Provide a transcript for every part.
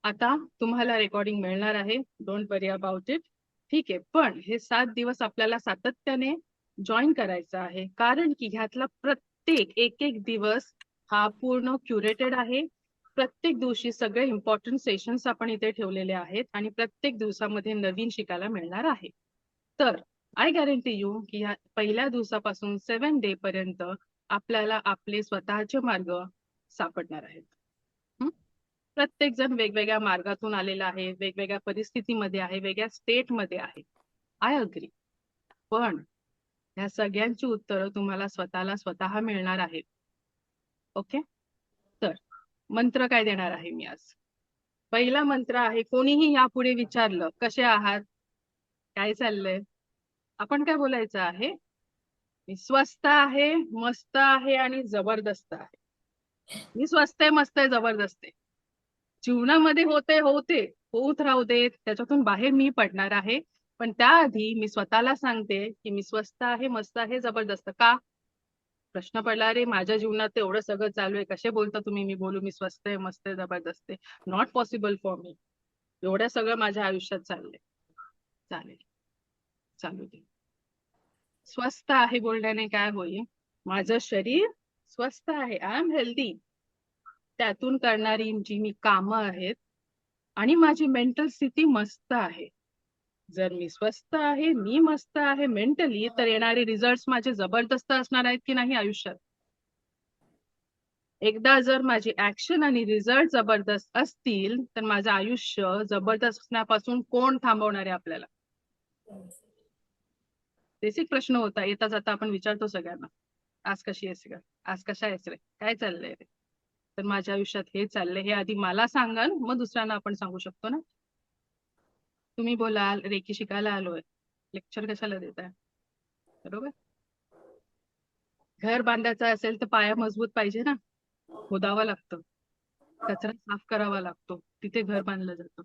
आता तुम्हाला रेकॉर्डिंग मिळणार आहे, डोंट वरी अबाउट इट. ठीक आहे, पण हे 7 दिवस आपल्याला सातत्याने जॉईन करायचं आहे, कारण की ह्यातला प्रत्येक एक दिवस हा पूर्ण क्युरेटेड आहे. प्रत्येक दिवशी सगळे इम्पॉर्टंट सेशन्स आपण इथे ठेवलेले आहेत आणि प्रत्येक दिवसामध्ये नवीन शिकायला मिळणार आहे. तर आय गॅरंटी यू की ह्या पहिल्या दिवसापासून 7 डे पर्यंत आपल्याला आपले स्वतःचे मार्ग सापडणार आहेत. प्रत्येक जण वेगवेगळ्या मार्गातून आलेला आहे, वेगवेगळ्या परिस्थितीमध्ये आहे, वेगळ्या स्टेटमध्ये आहे. I agree. पण ह्या सगळ्यांची उत्तरं तुम्हाला स्वतः मिळणार आहेत. ओके, तर मंत्र काय देणार आहे मी आज? पहिला मंत्र आहे, कोणीही यापुढे विचारलं कसे आहात, काय चाललंय, आपण काय बोलायचं आहे? मी स्वस्त आहे, मस्त आहे आणि जबरदस्त आहे. मी स्वस्त आहे, मस्त आहे, जबरदस्त आहे. जीवनामध्ये होते होत राहू देत, त्याच्यातून बाहेर मी पडणार आहे. पण त्याआधी मी स्वतःला सांगते की मी स्वस्त आहे, मस्त आहे, जबरदस्त. का? प्रश्न पडला, अरे माझ्या जीवनात एवढं सगळं चालू आहे, कसे बोलता तुम्ही मी बोलू मी स्वस्त आहे, मस्त आहे, जबरदस्त आहे? Not possible for me. एवढं सगळं माझ्या आयुष्यात चाललंय. चालेल, चालू दे. स्वस्त आहे बोलण्याने काय होईल? माझं शरीर स्वस्त आहे, आय एम हेल्दी. त्यातून करणारी जी मी कामं आहेत आणि माझी मेंटल स्थिती मस्त आहे. जर मी स्वस्त आहे, मी मस्त आहे मेंटली, तर येणारे रिझल्ट माझे जबरदस्त असणार आहेत की नाही आयुष्यात? एकदा जर माझी ऍक्शन आणि रिझल्ट जबरदस्त असतील, तर माझं आयुष्य जबरदस्त असण्यापासून कोण थांबवणार आहे आपल्याला? बेसिक प्रश्न होता, येता जाता आपण विचारतो सगळ्यांना, आज कशी आहेस रे, आज कशा आहेस रे, काय चाललंय रे? तर माझ्या आयुष्यात हे चाललंय, हे आधी मला सांगाल, मग दुसऱ्यांना आपण सांगू शकतो ना. तुम्ही बोलाल रेकी शिकायला आलोय, लेक्चर कशाला देताय? बरोबर. घर बांधायचं असेल तर पाया मजबूत पाहिजे ना, खोदावं लागतं, कचरा साफ करावा लागतो, तिथे घर बांधलं जातं.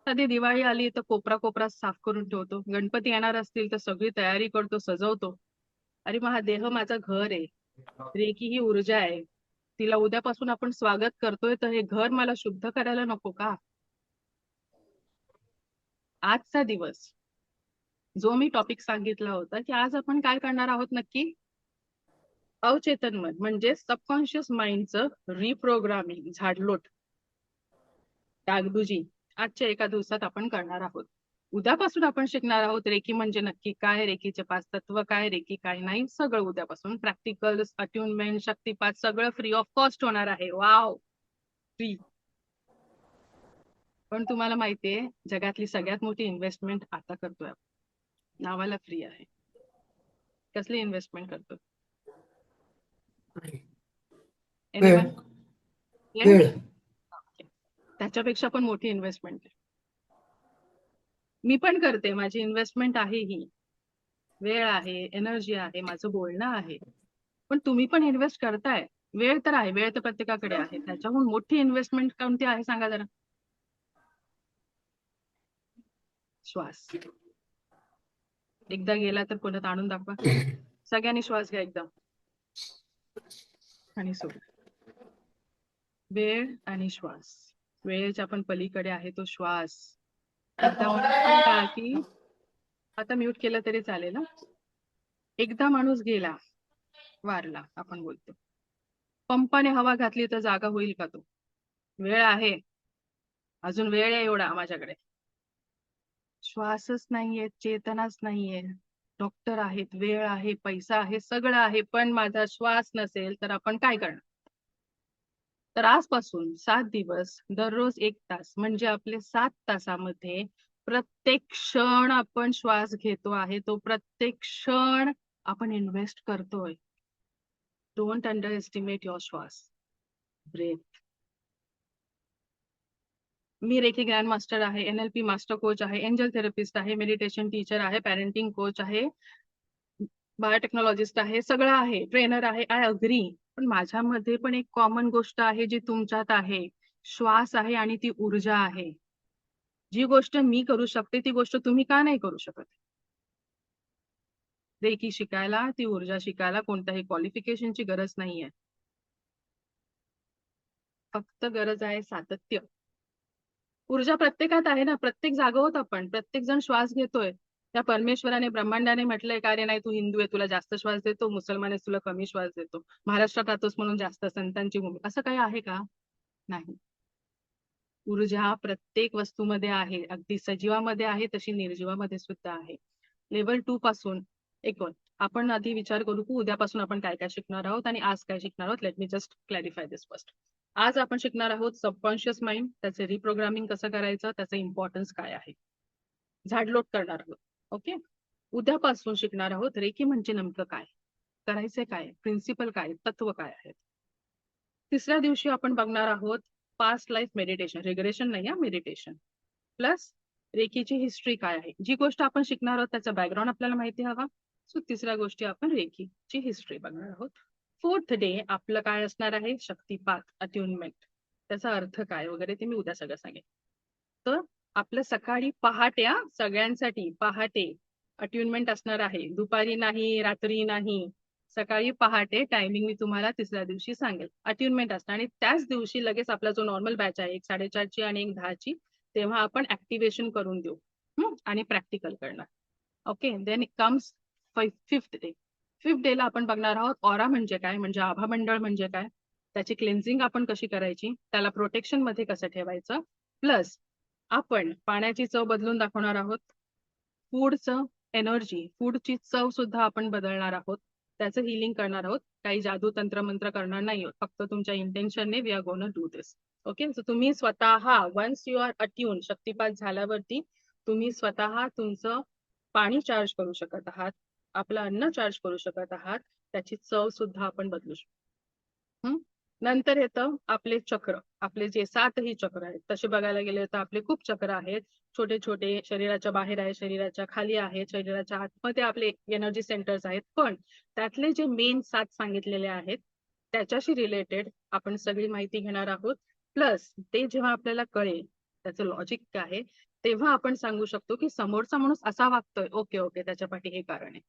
कधी दिवाळी आली तर कोपरा कोपरा साफ करून ठेवतो, गणपती येणार असतील तर सगळी तयारी करतो, सजवतो. अरे मग हा देह माझं घर आहे, रेकी ही ऊर्जा आहे, तिला उद्यापासून आपण स्वागत करतोय, तर हे घर मला शुद्ध करायला नको का? आजचा दिवस जो मी टॉपिक सांगितला होता की आज आपण काय करणार आहोत नक्की? अवचेतन मन म्हणजे सबकॉन्शियस माइंडचं रिप्रोग्रामिंग, झाडलोट, डागडुजी आजच्या एका दिवसात आपण करणार आहोत. उद्यापासून आपण शिकणार आहोत रेकी म्हणजे नक्की काय, रेकीचे 5 तत्व काय, रेकी काय नाही, सगळं उद्यापासून. प्रॅक्टिकल, अट्युनमेंट, शक्तिपात सगळं फ्री ऑफ कॉस्ट होणार आहे. Wow, free. पण तुम्हाला माहितीये, जगातली सगळ्यात मोठी इन्व्हेस्टमेंट आता करतोय आपण. नावाला फ्री आहे. कसली इन्व्हेस्टमेंट करतो? वेळ. वेळ. त्याच्यापेक्षा पण मोठी इन्व्हेस्टमेंट आहे. मी पण करते, माझी इन्व्हेस्टमेंट आहे ही. वेळ आहे, एनर्जी आहे, माझं बोलणं आहे. पण तुम्ही पण इन्व्हेस्ट करताय. वेळ तर आहे, वेळ तर प्रत्येकाकडे आहे. त्याच्याहून मोठी इन्व्हेस्टमेंट कोणती आहे सांगा जरा? श्वास. एकदा गेला तर पुन्हा आणून दाखवा. सगळ्यांनी श्वास घ्या एकदम आणि सोडा. वेळ आणि श्वास. वेळेच्या पण पलीकडे आहे तो श्वास. एकदा म्हणा की, आता म्यूट केलं तरी चालेल ना. एकदा माणूस गेला, वारला आपण बोलतो, पंपाने हवा घातली तर जागा होईल का तो? वेळ आहे, अजून वेळ आहे एवढा माझ्याकडे. श्वासच नाहीये, चेतनाच नाहीये. डॉक्टर आहेत, वेळ आहे, पैसा आहे, सगळं आहे, पण माझा श्वास नसेल तर आपण काय करणार? तर आजपासून 7 दिवस दररोज 1 तास म्हणजे आपले 7 तासामध्ये प्रत्येक क्षण आपण श्वास घेतो आहे, तो प्रत्येक क्षण आपण इन्व्हेस्ट करतोय. डोंट अंडर एस्टिमेट युअर श्वास, ब्रेथ. मी रेकी ग्रँड मास्टर आहे, NLP मास्टर कोच आहे, एंजल थेरपिस्ट आहे, मेडिटेशन टीचर आहे, पॅरेंटिंग कोच आहे, बायोटेक्नॉलॉजिस्ट आहे, सगळं आहे, ट्रेनर आहे. I agree. पण माझ्यामध्ये पण एक कॉमन गोष्ट आहे जी तुमच्यात आहे, श्वास आहे आणि ती ऊर्जा आहे. जी गोष्ट मी करू शकते ती गोष्ट तुम्ही का नाही करू शकत? रेकी शिकायला, ती ऊर्जा शिकायला कोणत्याही क्वालिफिकेशनची गरज नाहीये. फक्त गरज आहे सातत्य. ऊर्जा प्रत्येकात आहे ना, प्रत्येक जागा होत आपण, प्रत्येक जण श्वास घेतोय. त्या परमेश्वराने ब्रह्मांडाने म्हटलंय का रे नाही तू हिंदू आहे तुला जास्त श्वास देतो, मुसलमान आहे तुला कमी श्वास देतो, महाराष्ट्रात राहतोस म्हणून जास्त, संतांची भूमी, असं काही आहे का? नाही. ऊर्जा प्रत्येक वस्तूमध्ये आहे, अगदी सजीवामध्ये आहे तशी निर्जीवामध्ये सुद्धा आहे. लेवल 2 पासून आपण आधी विचार करू की उद्यापासून आपण काय काय शिकणार आहोत आणि आज काय शिकणार आहोत. लेट मी जस्ट क्लॅरिफाय दिस फर्स्ट. आज आपण शिकणार आहोत सबकॉन्शियस माइंड, त्याचे रिप्रोग्रामिंग कसं करायचं, त्याचं इम्पॉर्टन्स काय आहे, झाडलोट करणार आहोत. ओके. उद्यापासून शिकणार आहोत रेकी म्हणजे नेमकं काय, करायचे काय, प्रिन्सिपल काय, तत्व काय आहेत. तिसऱ्या दिवशी आपण बघणार आहोत पास्ट लाईफ मेडिटेशन, रिग्रेशन नाही हा, मेडिटेशन प्लस रेकीची हिस्ट्री काय आहे. जी गोष्ट आपण शिकणार आहोत त्याचा बॅकग्राऊंड आपल्याला माहिती हवा. सो तिसऱ्या गोष्टी आपण रेकीची हिस्ट्री बघणार आहोत. फोर्थ डे आपलं काय असणार आहे, शक्तिपात, अट्युनमेंट, त्याचा अर्थ काय वगैरे ते मी उद्या सगळं सांगेन. तर आपलं सकाळी पहाटे, सगळ्यांसाठी पहाटे अट्युनमेंट असणार आहे, दुपारी नाही, रात्री नाही, सकाळी पहाटे. टायमिंग मी तुम्हाला तिसऱ्या दिवशी सांगेल. अट्युनमेंट असणार आणि त्याच दिवशी लगेच आपला जो नॉर्मल बॅच आहे, 1:30ची आणि 1:10ची, तेव्हा आपण ऍक्टिव्हेशन करून देऊ आणि प्रॅक्टिकल करणार. Okay. Then comes fifth day. Fifth day ला आपण बघणार आहोत ऑरा म्हणजे काय, म्हणजे आभामंडळ म्हणजे काय, त्याची क्लेन्झिंग आपण कशी करायची, त्याला प्रोटेक्शन मध्ये कसं ठेवायचं, प्लस आपण पाण्याची चव बदलून दाखवणार आहोत, फूडचं एनर्जी, फूडची चव सुद्धा आपण बदलणार आहोत, त्याचं हिलिंग करणार आहोत. काही जादू तंत्र मंत्र करणार नाही आहोत, फक्त तुमच्या इंटेन्शनने we are gonna do this. Okay. So तुम्ही स्वतः वन्स यू आर अट्यून, शक्तिपात झाल्यावरती तुम्ही स्वतः तुमचं पाणी चार्ज करू शकत आहात, आपलं अन्न चार्ज करू शकत आहात, त्याची चव सुद्धा आपण बदलू शकतो. नंतर येतं आपले चक्र. आपले जे 7ही चक्र आहेत तसे बघायला गेले तर आपले खूप चक्र आहेत, छोटे छोटे, शरीराच्या बाहेर आहे, शरीराच्या खाली आहे, शरीराच्या आतमध्ये आपले एनर्जी सेंटर्स आहेत. पण त्यातले जे मेन 7 सांगितलेले आहेत त्याच्याशी रिलेटेड आपण सगळी माहिती घेणार आहोत. प्लस ते जेव्हा आपल्याला कळेल त्याचं लॉजिक काय आहे, तेव्हा आपण सांगू शकतो की समोरचा माणूस असा वागतोय, ओके ओके त्याच्या पाठी हे कारण आहे.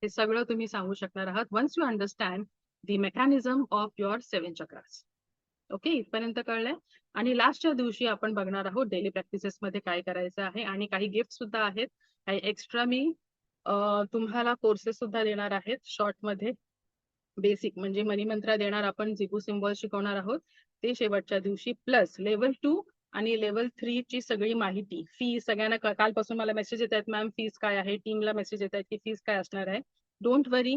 हे सगळं तुम्ही सांगू शकणार आहात once you understand the mechanism of your 7 chakras. Okay. इथपर्यंत कळलंय. आणि लास्टच्या दिवशी आपण बघणार आहोत डेली प्रॅक्टिसेस मध्ये काय करायचं आहे आणि काही गिफ्ट सुद्धा आहेत. काही एक्स्ट्रा मी तुम्हाला कोर्सेस सुद्धा देणार आहेत शॉर्ट मध्ये. बेसिक म्हणजे मनी मंत्र देणार आपण, झिगू सिम्बॉल शिकवणार आहोत ते शेवटच्या दिवशी. प्लस लेवल 2 आणि लेवल 3 ची सगळी माहिती. फी सगळ्यांना कालपासून मला मेसेज येत आहेत, मॅम फीस काय आहे, टीमला मेसेज येत आहेत की फीस काय असणार आहे. Don't worry,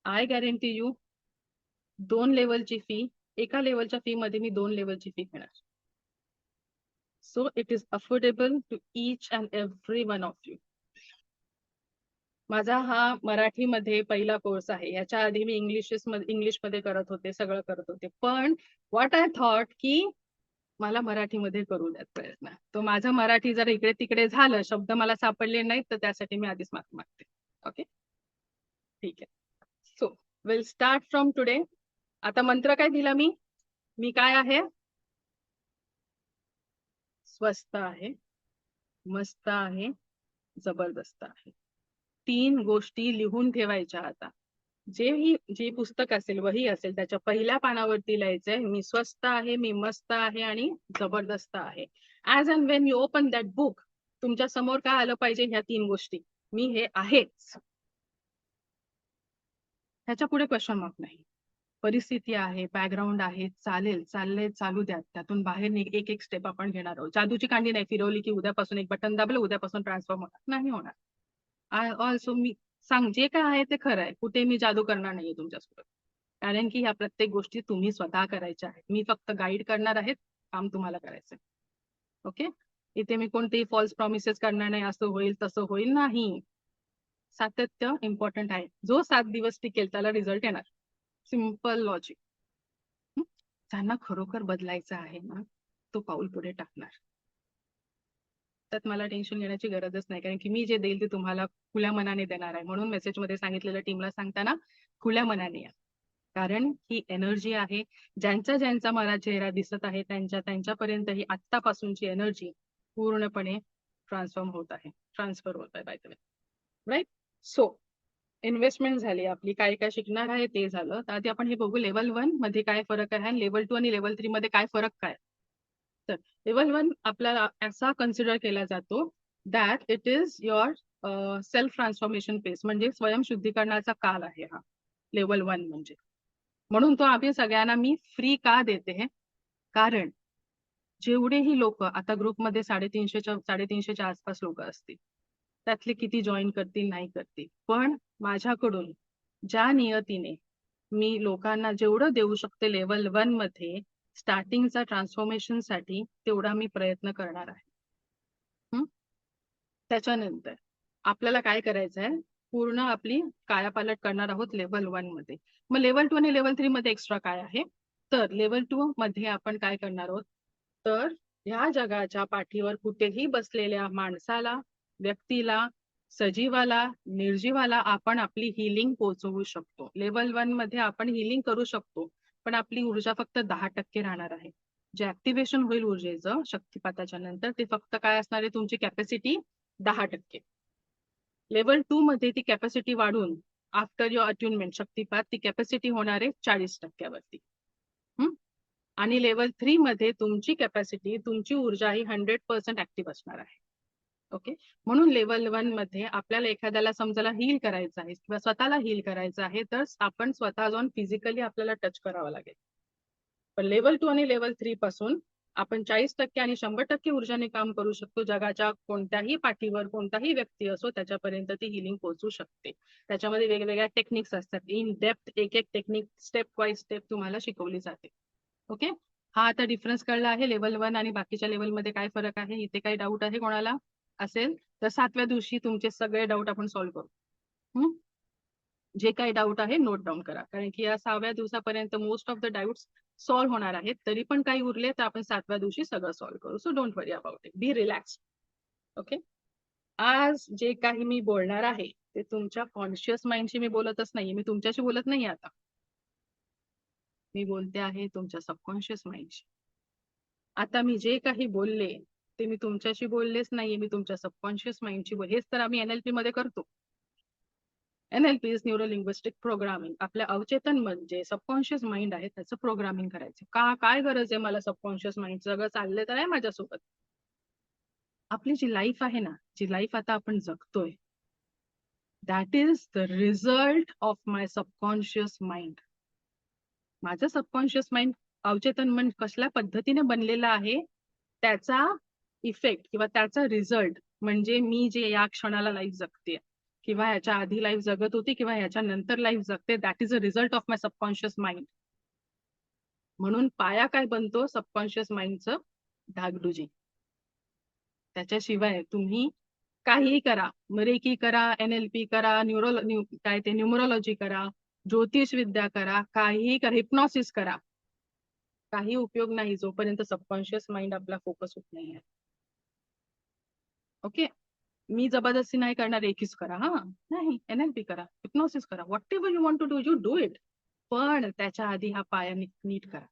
I guarantee you 2 लेवलची फी, एका लेवलच्या फी मध्ये मी 2 लेवलची फी घेणार. So it is affordable to each and every one of you. माझा हा मराठीमध्ये पहिला कोर्स आहे. याच्या आधी मी इंग्लिशमध्ये करत होते, सगळं करत होते. पण व्हॉट आय थॉट की मला मराठीमध्ये करू द्यात प्रयत्न. तो माझं मराठी जर इकडे तिकडे झालं, शब्द मला सापडले नाहीत, तर त्यासाठी मी आधीच माफी मागते. ओके. ठीक आहे. So will start from today. आता मंत्र काय दिला मी काय आहे, स्वस्त आहे, मस्त आहे, जबरदस्त आहे. 3 गोष्टी लिहून ठेवायच्या. आता जे पुस्तक असेल, वही असेल, त्याच्या पहिल्या पानावरती लिहायचंय मी स्वस्त आहे, मी मस्त आहे आणि जबरदस्त आहे. As and Wien you open that book, तुमच्या समोर काय आलं पाहिजे, ह्या 3 गोष्टी. मी हे आहेच, ह्याच्या पुढे क्वेश्चन मार्क नाही. परिस्थिती आहे, बॅकग्राऊंड आहे, चालेल, चाललंय, चालू द्या. त्यातून बाहेर एक एक स्टेप आपण घेणार आहोत. जादूची कांडी नाही फिरवली की उद्यापासून एक बटन दाबलं उद्यापासून ट्रान्सफॉर्म होणार नाही, होणार. आय ऑल्सो मी जे काय आहे ते खरं आहे. कुठे मी जादू करणार नाहीये तुमच्यासोबत, कारण की ह्या प्रत्येक गोष्टी तुम्ही स्वतः करायच्या आहेत. मी फक्त गाईड करणार आहे, काम तुम्हाला करायचंय. ओके. इथे मी कोणतेही फॉल्स प्रॉमिसेस करणार नाही, असं होईल तसं होईल नाही. सातत्य इम्पॉर्टंट आहे. जो 7 दिवस टिकेल त्याला रिझल्ट येणार. Simple logic. ज्यांना खरोखर बदलायचं आहे ना, तो पाऊल पुढे टाकणार. त्यात मला टेन्शन घेण्याची गरजच नाही, कारण की मी जे देईल ते तुम्हाला खुल्या मनाने देणार आहे. म्हणून मेसेजमध्ये सांगितलेलं टीमला सांगताना खुल्या मनाने या, कारण ही एनर्जी आहे. ज्यांचा मला चेहरा दिसत आहे त्यांच्यापर्यंत ही आत्तापासूनची एनर्जी पूर्णपणे ट्रान्सफॉर्म होत आहे, ट्रान्सफर होत आहे by the way. Right. So investment झाली आपली, काय काय शिकणार आहे ते झालं. तर आधी आपण हे बघू लेव्हल 1 मध्ये काय फरक आहे आणि लेव्हल 2 आणि लेव्हल 3 मध्ये काय फरक काय. तर लेव्हल 1 आपल्याला असा कन्सिडर केला जातो that it is your self transformation phase, म्हणजे स्वयंशुद्धीकरणाचा काल आहे हा लेव्हल 1 म्हणजे. म्हणून तो आम्ही सगळ्यांना मी फ्री का देते, कारण जेवढेही लोक आता ग्रुपमध्ये 350च्या आसपास लोक असतील, त्यातले किती जॉईन करतील नाही करतील, पण माझ्याकडून ज्या नियतीने मी लोकांना जेवढं देऊ शकते लेव्हल 1 मध्ये स्टार्टिंगचा ट्रान्सफॉर्मेशन साठी, तेवढा मी प्रयत्न करणार आहे. त्याच्यानंतर आपल्याला काय करायचं आहे, पूर्ण आपली कायापालट करणार आहोत लेव्हल 1 मध्ये. मग लेव्हल 2 आणि लेव्हल 3 मध्ये एक्स्ट्रा काय आहे, तर लेव्हल 2 मध्ये आपण काय करणार आहोत, तर ह्या जगाच्या पाठीवर कुठेही बसलेल्या माणसाला, व्यक्तीला, सजीवाला, निर्जीवाला आपण आपली हिलिंग पोहोचवू शकतो. लेव्हल 1 मध्ये आपण हिलिंग करू शकतो, पण आपली ऊर्जा फक्त 10% राहणार आहे. जे ऍक्टिव्हेशन होईल ऊर्जेचं शक्तिपाताच्या नंतर, ते फक्त काय असणार आहे, तुमची कॅपॅसिटी 10%. लेव्हल 2 मध्ये ती कॅपॅसिटी वाढून आफ्टर युअर अट्युनमेंट शक्तिपात ती कॅपॅसिटी होणार आहे 40%वरती. आणि लेव्हल 3 मध्ये तुमची कॅपॅसिटी, तुमची ऊर्जा ही 100% ऍक्टिव्ह असणार आहे. ओके, म्हणून लेव्हल 1 मध्ये आपल्याला एखाद्याला समजायला हील करायचं आहे किंवा स्वतःला हील करायचं आहे, तर आपण स्वतः जाऊन फिजिकली आपल्याला टच करावं लागेल. पण लेव्हल 2 आणि लेव्हल 3 पासून आपण 40% आणि 100% ऊर्जाने काम करू शकतो. जगाच्या कोणत्याही पाठीवर कोणताही व्यक्ती असो त्याच्यापर्यंत ती हिलिंग पोहोचू शकते. त्याच्यामध्ये वेगवेगळ्या टेक्निक्स असतात. इन डेप्थ एक एक टेक्निक स्टेप बाय स्टेप तुम्हाला शिकवली जाते. ओके, हा आता डिफरन्स कळला आहे लेव्हल 1 आणि बाकीच्या लेव्हल मध्ये काय फरक आहे. इथे काही डाऊट आहे कोणाला असेल तर 7व्या दिवशी तुमचे सगळे डाऊट आपण सॉल्व्ह करू. जे काही डाऊट आहे नोट डाऊन करा, कारण की या 6व्या दिवसापर्यंत most of the doubts solve होणार आहेत. तरी पण काही उरले तर आपण 7व्या दिवशी सगळं सॉल्व्ह करू. So don't worry about it, be relax. Okay, आज जे काही मी बोलणार आहे ते तुमच्या कॉन्शियस माइंडशी मी बोलतच नाहीये, मी तुमच्याशी बोलत नाही आता, मी बोलते आहे तुमच्या सबकॉन्शियस माइंडशी. आता मी जे काही बोलले ते मी तुमच्याशी बोललेच नाहीये, मी तुमच्या सबकॉन्शियस माइंडशी बोल. हेच तर आम्ही NLP मध्ये करतो. NLP is neuro linguistic programming. आपल्या अवचेतन म्हणजे सबकॉन्शियस माइंड आहे त्याचं प्रोग्रामिंग करायचं. काय गरज आहे मला सबकॉन्शियस माइंड, सगळं चाललंय तर आहे माझ्यासोबत. आपली जी लाईफ आहे ना, जी लाईफ आता आपण जगतोय, that is the result of my subconscious mind. माझं सबकॉन्शियस माइंड अवचेतन मन कसल्या पद्धतीने बनलेलं आहे त्याचा इफेक्ट किंवा त्याचा रिझल्ट म्हणजे मी जे या क्षणाला लाईफ जगते किंवा ह्याच्या आधी लाईफ जगत होती किंवा ह्याच्या नंतर लाईफ जगते, that is a result of my subconscious mind. म्हणून पाया काय बनतो सबकॉन्शियस माइंडचं, डागडुजी. त्याच्याशिवाय तुम्ही काहीही करा, रेकी करा, NLP करा, काय ते न्यूमरोलॉजी करा, ज्योतिष विद्या करा, काहीही करा, हिप्नॉसिस करा, काही उपयोग नाही जोपर्यंत सबकॉन्शियस माइंड आपला फोकस होत नाहीये. ओके, मी जबरदस्ती नाही करणार रेकीच करा, हा नाही, NLP करा, हिप्नॉसिस करा, whatever you want to do you do it, पण त्याच्या आधी हा पाया नीट करा.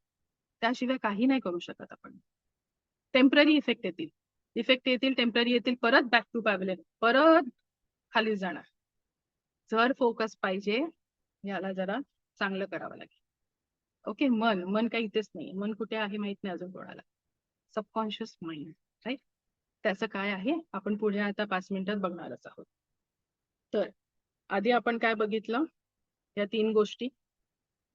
त्याशिवाय काही नाही करू शकत आपण. टेम्पररी इफेक्ट येतील, टेम्पररी येतील, परत बॅक टू पॅव्हलियन, परत खाली जाणार. जर फोकस पाहिजे याला जरा चांगलं करावं लागेल. ओके, मन काही इथेच नाही, मन कुठे आहे माहित नाही अजून कोणाला. Subconscious mind, right. त्याचं काय आहे आपण पुढे आता 5 मिनिटात बघणारच आहोत. तर आधी आपण काय बघितलं, या 3 गोष्टी.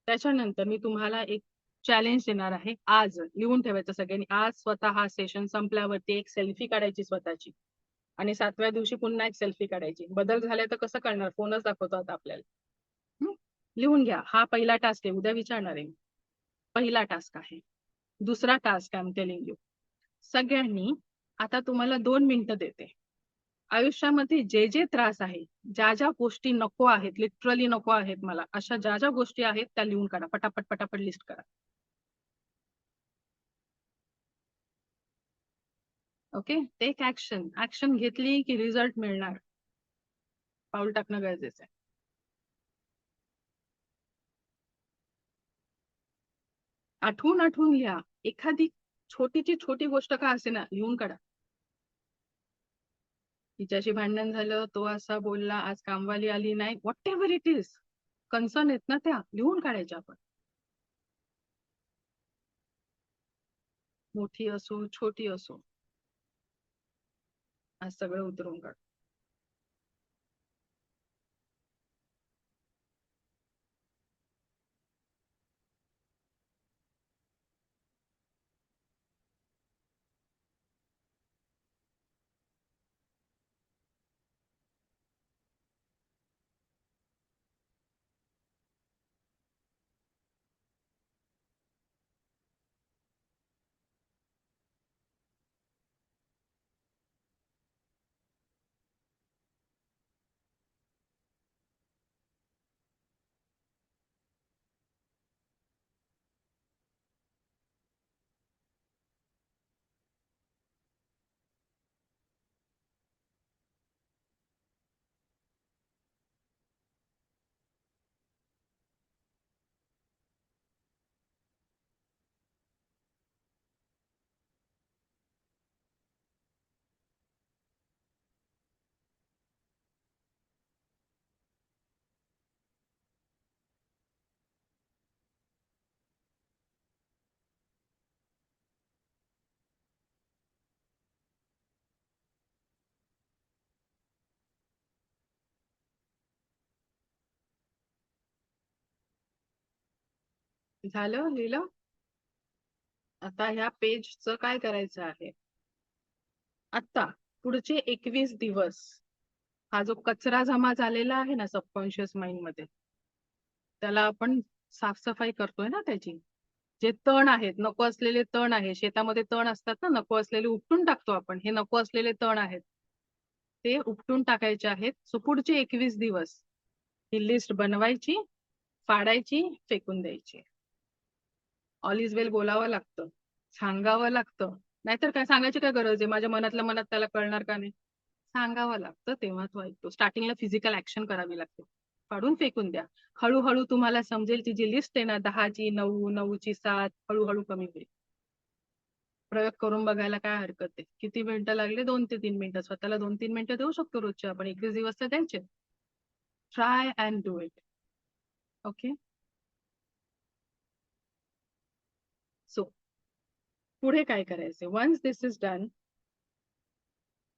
त्याच्यानंतर मी तुम्हाला एक चॅलेंज देणार आहे. आज लिहून ठेवायचं सगळ्यांनी. आज स्वतः हा सेशन संपल्यावरती एक सेल्फी काढायची स्वतःची आणि 7व्या दिवशी पुन्हा एक सेल्फी काढायची. बदल झाले तर कसं कळणार, फोनच दाखवतो आता आपल्याला. लिहून घ्या, हा पहिला टास्क आहे, उद्या विचारणार आहे. पहिला टास्क आहे. दुसरा task I am telling you, सगळ्यांनी आता तुम्हाला 2 मिनिटं देते. आयुष्यामध्ये जे जे त्रास आहे, ज्या ज्या गोष्टी नको आहेत, लिटरली नको आहेत मला, अशा ज्या ज्या गोष्टी आहेत त्या लिहून काढा, पटापट पटापट लिस्ट करा. ओके, टेक ऍक्शन घेतली की रिझल्ट मिळणार. पाऊल टाकणं गरजेचं आहे. आठवून लिहा. एखादी छोटीची छोटी गोष्ट का असे ना लिहून काढा. तिच्याशी भांडण झालं, तो असा बोलला, आज कामवाली आली नाही, what ever it is, concern आहेत ना त्या लिहून काढायच्या आपण. मोठी असो छोटी असो, आज सगळं उतरून काढ. झालं लिहिलं. आता ह्या पेजचं काय करायचं आहे, आता पुढचे 21 दिवस हा जो कचरा जमा झालेला आहे ना सबकॉन्शियस माइंड मध्ये, त्याला आपण साफसफाई करतोय ना त्याची. जे तण आहेत, नको असलेले तण आहे, शेतामध्ये तण असतात ना, नको असलेले उपटून टाकतो आपण, हे नको असलेले तण आहेत, ते उपटून टाकायचे आहेत. सो पुढचे 21 दिवस ही लिस्ट बनवायची, फाडायची, फेकून द्यायची. ऑल इज वेल बोलावं लागतं, सांगावं लागतं. नाहीतर काय सांगायची काय गरज आहे, माझ्या मनातल्या मनात त्याला कळणार का नाही. सांगावं लागतं तेव्हा तो ऐकतो. स्टार्टिंगला फिजिकल ऍक्शन करावी लागते. फाडून फेकून द्या. हळूहळू तुम्हाला समजेल, ती जी लिस्ट आहे ना 10ची 9, 9ची 7, हळूहळू कमी होईल. प्रयोग करून बघायला काय हरकत आहे. किती मिनिटं लागले, 2 ते 3 मिनिटं. स्वतःला 2-3 मिनिटं देऊ शकतो रोजचे आपण. 21 दिवस तर द्यायचे. Try and do it. Okay. So पुढे काय करायचे, वन्स दिस इज डन,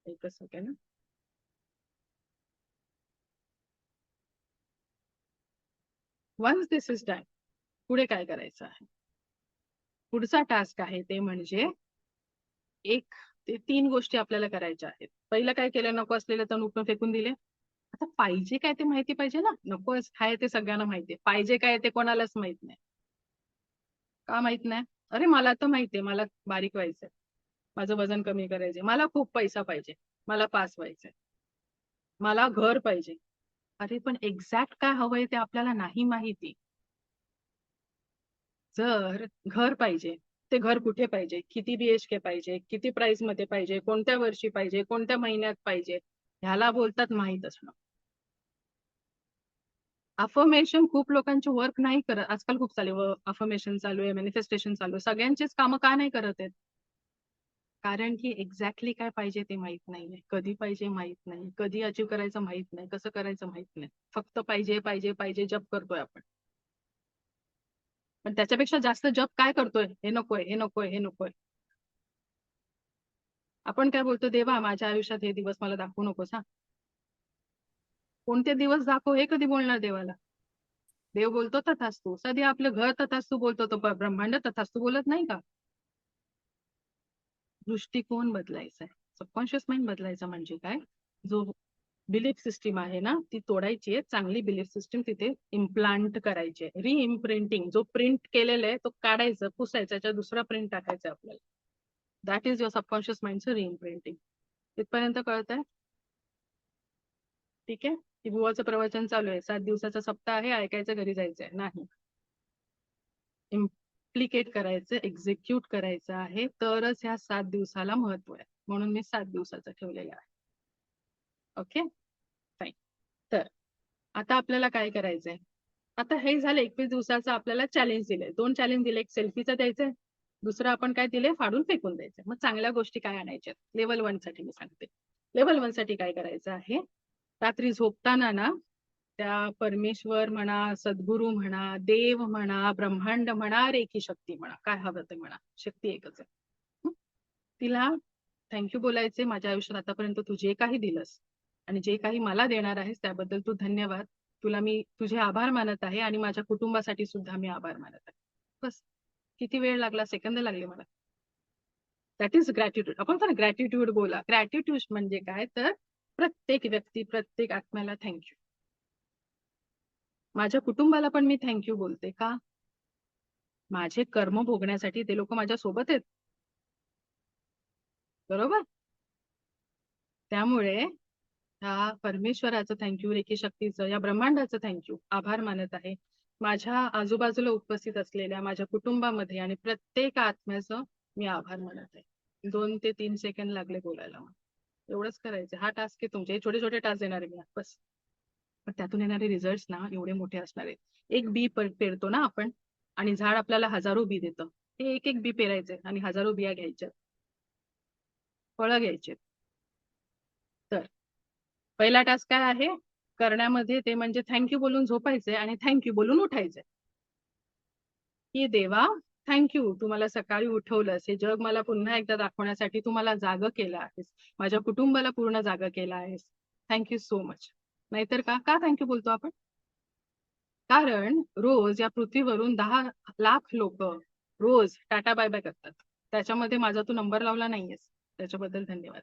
एक second. Once this is done, पुढे काय करायचं आहे, पुढचा टास्क आहे ते म्हणजे 1 ते 3 गोष्टी आपल्याला करायच्या आहेत. पहिलं काय केलं, नको असलेलं तण उपटून फेकून दिले. आता पाहिजे काय ते माहिती पाहिजे ना. नको आहे ते सगळ्यांना माहितीये, पाहिजे काय ते कोणालाच माहित नाही. का माहित नाही? अरे मला तर माहितीये, मला बारीक व्हायचंय, माझं वजन कमी करायचंय, मला खूप पैसा पाहिजे, मला पास व्हायचंय, मला घर पाहिजे. अरे पण एक्झॅक्ट काय हवंय ते आपल्याला नाही माहिती. जर घर पाहिजे, ते घर कुठे पाहिजे, किती BHK पाहिजे, किती प्राइस मध्ये पाहिजे, कोणत्या वर्षी पाहिजे, कोणत्या महिन्यात पाहिजे, ह्याला बोलतात माहित असणं. अफर्मेशन खूप लोकांचे वर्क नाही करत आजकाल. खूप चालू अफर्मेशन चालू आहे, मॅनिफेस्टेशन चालू आहे. सगळ्यांचेच कामं का नाही करत आहेत? कारण की एक्झॅक्टली काय पाहिजे ते माहित नाहीये, कधी पाहिजे माहित नाही, कधी अचीव करायचं माहित नाही, कसं करायचं माहित नाही. फक्त पाहिजे पाहिजे पाहिजे जप करतोय आपण. पण त्याच्यापेक्षा जास्त जप काय करतोय, हे नकोय, हे नकोय, हे नकोय. आपण काय बोलतो, देवा माझ्या आयुष्यात हे दिवस मला दाखवू नकोस हा. कोणते दिवस दाखव हे कधी बोलणार देवाला? देव बोलतो तथास्तु. सध्या आपलं घर तथास्तु बोलतो, तो ब्रह्मांड तथास्तु बोलत नाही का? दृष्टिकोन बदलायचा आहे. सबकॉन्शियस माइंड बदलायचा म्हणजे काय, जो बिलीफ सिस्टीम आहे ना ती तोडायची आहे, चांगली बिलीफ सिस्टीम तिथे इम्प्लांट करायची आहे. रिइम्प्रिंटिंग, जो प्रिंट केलेला आहे तो काढायचं, पुसायचा, त्याच्या दुसरा प्रिंट टाकायचा आपल्याला. दॅट इज युअर सबकॉन्शियस माइंडचं रिइम्प्रिंटिंग. इथपर्यंत कळत आहे? ठीक आहे. की बुवाचं प्रवचन चालू आहे, 7 दिवसाचा सप्ताह आहे, ऐकायचं घरी जायचंय नाही. इम्प्लिकेट करायचं, एक्झिक्यूट करायचं आहे, तरच ह्या 7 दिवसाला महत्व आहे. म्हणून मी 7 दिवसाचं ठेवलेलं आहे. Okay fine. तर आता आपल्याला काय करायचंय, आता हे झालं 21 दिवसाचं आपल्याला चॅलेंज दिलंय. 2 चॅलेंज दिले, एक सेल्फीचं द्यायचंय, दुसरं आपण काय दिले, फाडून फेकून द्यायचंय. मग चांगल्या गोष्टी काय आणायच्या लेवल 1 साठी मी सांगते. लेवल 1 साठी काय करायचं आहे, रात्री झोपताना ना त्या परमेश्वर म्हणा, सद्गुरू म्हणा, देव म्हणा, ब्रह्मांड म्हणा, रेकी शक्ती म्हणा, काय हवं ते म्हणा, शक्ती एकच आहे. तिला थँक्यू बोलायचे, माझ्या आयुष्यात आतापर्यंत तू जे काही दिलंस आणि जे काही मला देणार आहेस त्याबद्दल तू धन्यवाद. तुला मी तुझे आभार मानत आहे आणि माझ्या कुटुंबासाठी सुद्धा मी आभार मानत आहे. बस. किती वेळ लागला? सेकंद लागले मला. That is gratitude. आपण पण ग्रॅटिट्यूड बोला. ग्रॅटिट्यूड म्हणजे काय, तर प्रत्येक व्यक्ती, प्रत्येक आत्म्याला थँक्यू. माझ्या कुटुंबाला पण मी थँक्यू बोलते. का? माझे कर्म भोगण्यासाठी ते लोक माझ्या सोबत आहेत. बरोबर? त्यामुळे ह्या परमेश्वराचं थँक्यू, रेकी शक्तीचं, या ब्रह्मांडाचं थँक्यू, आभार मानत आहे. माझ्या आजूबाजूला उपस्थित असलेल्या माझ्या कुटुंबामध्ये आणि प्रत्येक आत्म्याचं मी आभार मानत आहे. 2 ते 3 सेकंद लागले बोलायला मला. एवढंच करायचं. हा टास्क आहे तुमचे. छोटे छोटे टास्क देणार आहे मी बस. पण त्यातून येणारे रिझल्ट्स ना एवढे मोठे असणार आहेत. एक बी पेरतो ना आपण आणि झाड आपल्याला हजारो बी देतं. ते एक एक बी पेरायचे आणि हजारो बिया घ्यायच्या, फळं घ्यायचे. तर पहिला टास्क काय आहे करण्यामध्ये, ते म्हणजे थँक्यू बोलून झोपायचे आणि थँक्यू बोलून उठायचे. की देवा थँक्यू, तू मला सकाळी उठवलंस, हे जग मला पुन्हा एकदा दाखवण्यासाठी तू मला जागं केलं आहेस, माझ्या कुटुंबाला पूर्ण जागं केलं आहेस. Thank you so much. नाहीतर का थँक्यू बोलतो आपण? कारण रोज या पृथ्वीवरून 10 लाख लोक रोज टाटा बाय बाय करतात. त्याच्यामध्ये माझा तू नंबर लावला नाहीयेस, त्याच्याबद्दल धन्यवाद.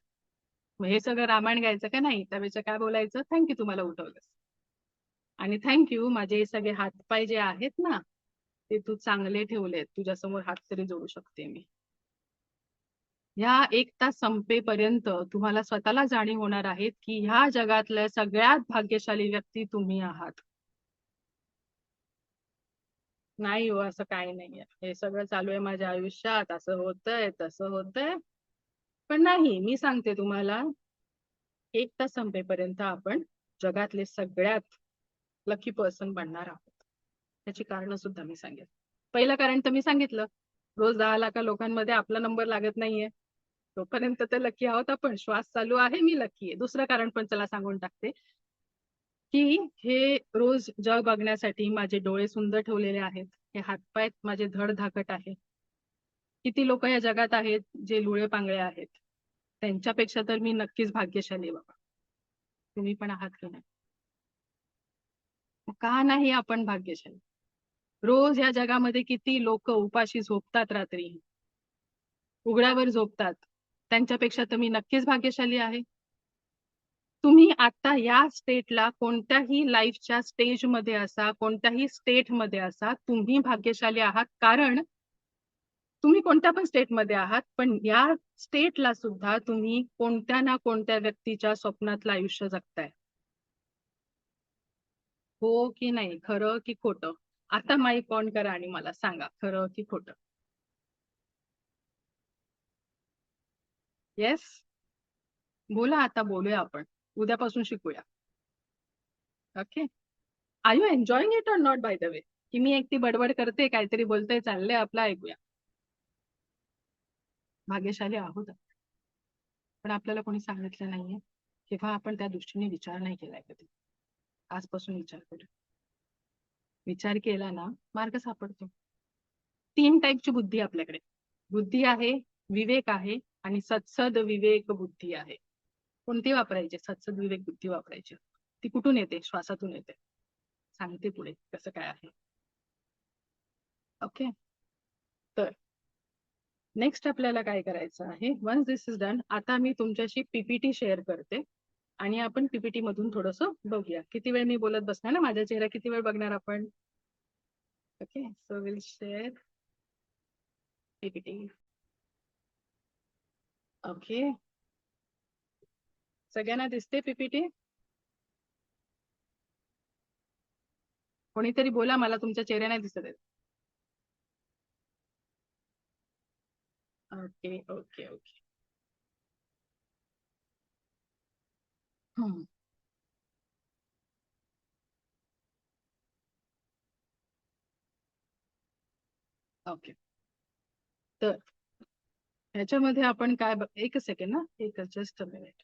मग हे सगळं रामायण गायचं का नाही? त्यापेक्षा काय बोलायचं, थँक्यू तुम्हाला उठवलंस. आणि थँक्यू माझे हे सगळे हातपाय जे आहेत ना, ते तू चांगले ठेवलेत. तुझ्यासमोर हात तरी जोडू शकते मी. ह्या 1 तास संपेपर्यंत तुम्हाला स्वतःला जाणीव होणार आहेत की ह्या जगातल्या सगळ्यात भाग्यशाली व्यक्ती तुम्ही आहात. नाही हो, असं काही नाहीये. हे सगळं चालू आहे माझ्या आयुष्यात, असं होतंय, तसं होतंय. पण नाही, मी सांगते तुम्हाला, 1 तास संपेपर्यंत आपण जगातले सगळ्यात लकी पर्सन बनणार आहोत. त्याची कारण सुद्धा मी सांगेन. पहिलं कारण तर मी सांगितलं, रोज 10 लाख लोकांमध्ये आपला नंबर लागत नाहीये. तोपर्यंत तर लकी आहोत आपण. श्वास चालू आहे, मी लकी आहे. दुसरं कारण पण चला सांगून टाकते, की हे रोज जग बघण्यासाठी माझे डोळे सुंदर ठेवलेले आहेत. हे हातपाय माझे धडधाकट आहे. किती लोक या जगात आहेत जे लुळे पांगळे आहेत. त्यांच्यापेक्षा तर मी नक्कीच भाग्यशाली आहे बाबा. तुम्ही पण आहात की नाही? का नाही आपण भाग्यशाली? रोज या जगामध्ये किती लोक उपाशी झोपतात रात्री, उघड्यावर झोपतात. त्यांच्यापेक्षा तर मी नक्कीच भाग्यशाली आहे. तुम्ही आता या स्टेटला कोणत्याही लाईफच्या स्टेजमध्ये असा, कोणत्याही स्टेटमध्ये असा, तुम्ही भाग्यशाली आहात. कारण तुम्ही कोणत्या पण स्टेटमध्ये आहात, पण या स्टेटला सुद्धा तुम्ही कोणत्या ना कोणत्या व्यक्तीच्या स्वप्नातलं आयुष्य जगताय. हो की नाही? खरं की खोटं? आता माईक ऑन करा आणि मला सांगा, खरं की खोटं? येस? बोला, आता बोलूया आपण. उद्यापासून शिकूया. Okay? Are you enjoying it or not, by the way? की मी एकटी बडबड करते, काहीतरी बोलते, चाललंय आपलं, ऐकूया. भाग्यशाली आहोत आपण. पण आपल्याला कोणी सांगितलं नाहीये. किंवा आपण त्या दृष्टीने विचार नाही केलाय कधी. आजपासून विचार करू. विचार केला ना, मार्ग सापडतो. 3 टाईपची बुद्धी आपल्याकडे. बुद्धी आहे, विवेक आहे आणि सत्सद विवेक बुद्धी आहे. कोणती वापरायची? सत्सद विवेक बुद्धी वापरायची. ती कुठून येते? श्वासातून येते. सांगते पुढे कसं काय आहे. ओके? तर नेक्स्ट आपल्याला काय करायचं आहे, वन्स दिस इज डन, आता मी तुमच्याशी पीपीटी शेअर करते आणि आपण पीपीटी मधून थोडंसं बघूया. किती वेळ मी बोलत बसणार ना, माझा चेहरा किती वेळ बघणार आपण? Okay, so will share PPT. Okay, सगळ्यांना दिसते पीपीटी? कोणीतरी बोला, मला तुमच्या चेहरे नाही दिसत आहेत. Okay okay okay. ओके, तर ह्याच्यामध्ये आपण काय एक सेकंड ना, एक just a minute.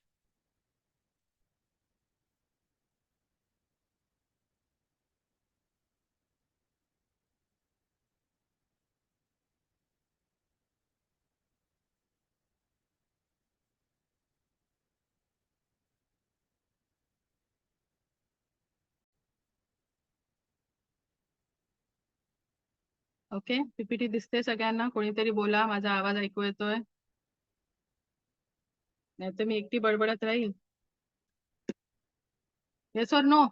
Okay, PPT दिसते सगळ्यांना? कोणीतरी बोला, माझा आवाज ऐकू येतोय? नाही तर मी एकटी बडबडत राहील. Yes or no?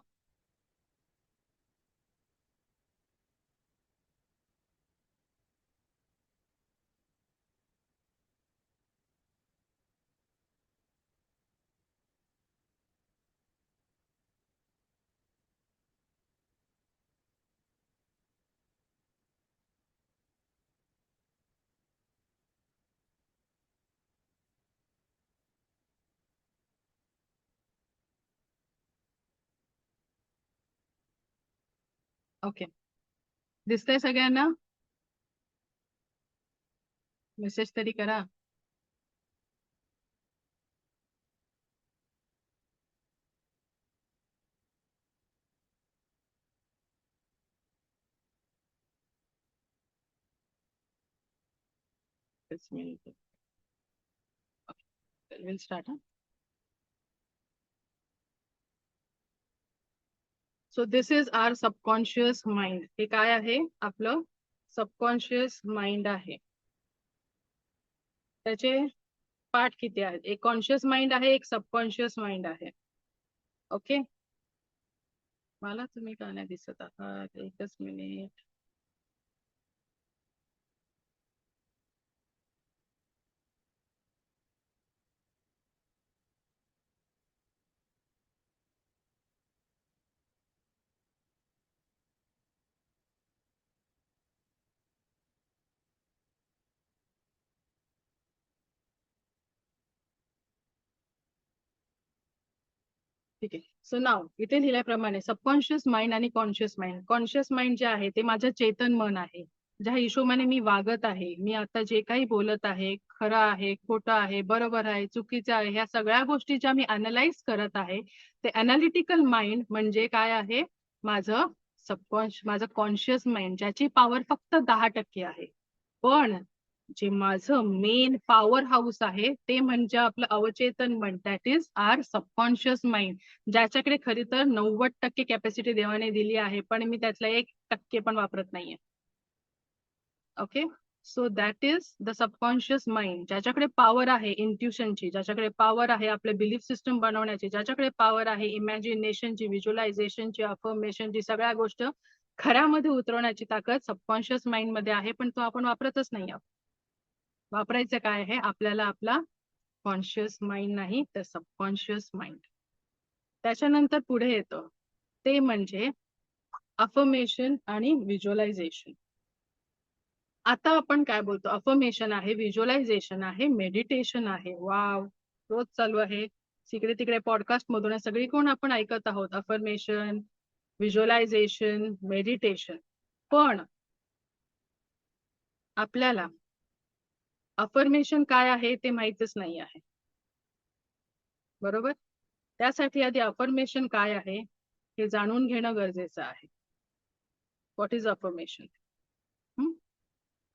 ओके, दिसतंय सगळ्यांना? मेसेज तरी करा. Will start. So this is R subconscious mind. हे काय आहे? आपलं सबकॉन्शियस माइंड आहे. त्याचे पार्ट किती आहेत? एक कॉन्शियस माइंड आहे, एक सबकॉन्शियस माइंड आहे. ओके, मला तुम्ही का नाही दिसत आहात? एकच मिनिट. ठीक आहे. सो नाव इथे लिहिल्याप्रमाणे सबकॉन्शियस माइंड आणि कॉन्शियस माइंड. कॉन्शियस माइंड जे आहे ते माझं चेतन मन आहे, ज्या हिशोबाने मी वागत आहे, मी आता जे काही बोलत आहे, खरं आहे, खोटं आहे, बरोबर आहे, चुकीचं आहे, ह्या सगळ्या गोष्टी ज्या मी अनालाइज करत आहे, ते अनालिटिकल माइंड म्हणजे काय आहे? माझं कॉन्शियस माइंड, ज्याची पॉवर फक्त 10% आहे. पण जे माझं मेन पॉवर हाऊस आहे ते म्हणजे आपलं अवचेतन मन, that is R subconscious mind, ज्याच्याकडे खरी तर 90% कॅपॅसिटी देवाने दिली आहे, पण मी त्यातला 1% पण वापरत नाहीये. Okay, so that is the subconscious mind, ज्याच्याकडे पॉवर आहे इंट्युशनची, ज्याच्याकडे पॉवर आहे आपले बिलीफ सिस्टम बनवण्याची, ज्याच्याकडे पॉवर आहे इमॅजिनेशनची, व्हिज्युअलायझेशनची, अफर्मेशनची, सगळ्या गोष्ट खऱ्यामध्ये उतरवण्याची ताकद सबकॉन्शियस माइंड मध्ये आहे, पण तो आपण वापरतच नाही आहोत. वापरायचं काय आहे आपल्याला? आपला कॉन्शियस माइंड नाही तर सबकॉन्शियस माइंड. त्याच्यानंतर पुढे येतं ते म्हणजे अफर्मेशन आणि व्हिज्युअलायझेशन. आता आपण काय बोलतो? अफर्मेशन आहे, व्हिज्युअलायझेशन आहे, मेडिटेशन आहे. वाव, रोज चालू आहे. तिकडे तिकडे पॉडकास्ट मधून सगळी कोण आपण ऐकत आहोत अफर्मेशन, व्हिज्युअलायझेशन, मेडिटेशन. पण आपल्याला अफर्मेशन काय आहे ते माहितच नाही आहे, बरोबर? त्यासाठी आधी अफर्मेशन काय आहे हे जाणून घेणं गरजेचं आहे. What is affirmation?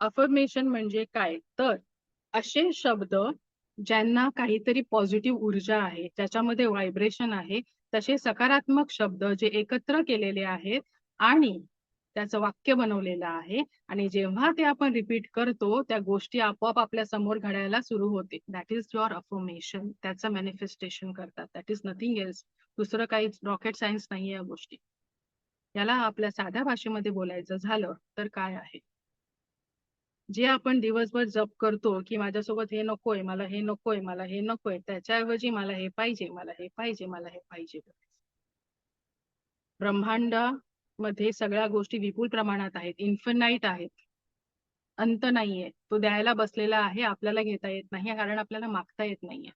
अफर्मेशन म्हणजे काय? तर असे शब्द ज्यांना काहीतरी पॉझिटिव्ह ऊर्जा आहे, ज्याच्यामध्ये व्हायब्रेशन आहे, तसे सकारात्मक शब्द जे एकत्र केलेले आहेत आणि त्याचं वाक्य बनवलेलं आहे, आणि जेव्हा ते आपण रिपीट करतो त्या गोष्टी आपोआप आपल्या समोर घडायला सुरू होते. That is your affirmation. त्याचं मॅनिफेस्टेशन करतात. That is nothing else. दुसरं काही रॉकेट सायन्स नाहीये या गोष्टी. याला आपल्या साध्या भाषेमध्ये बोलायचं झालं तर काय आहे? जे आपण दिवसभर जप करतो की माझ्यासोबत हे नकोय, मला हे नकोय, मला हे नकोय, त्याच्याऐवजी मला हे पाहिजे, मला हे पाहिजे, मला हे पाहिजे. ब्रह्मांडामध्ये सगळ्या गोष्टी विपुल प्रमाणात आहेत, इन्फिनाइट आहेत, अंत नाहीये. तो द्यायला बसलेला आहे, आपल्याला घेता येत नाही कारण आपल्याला मागता येत नाहीये.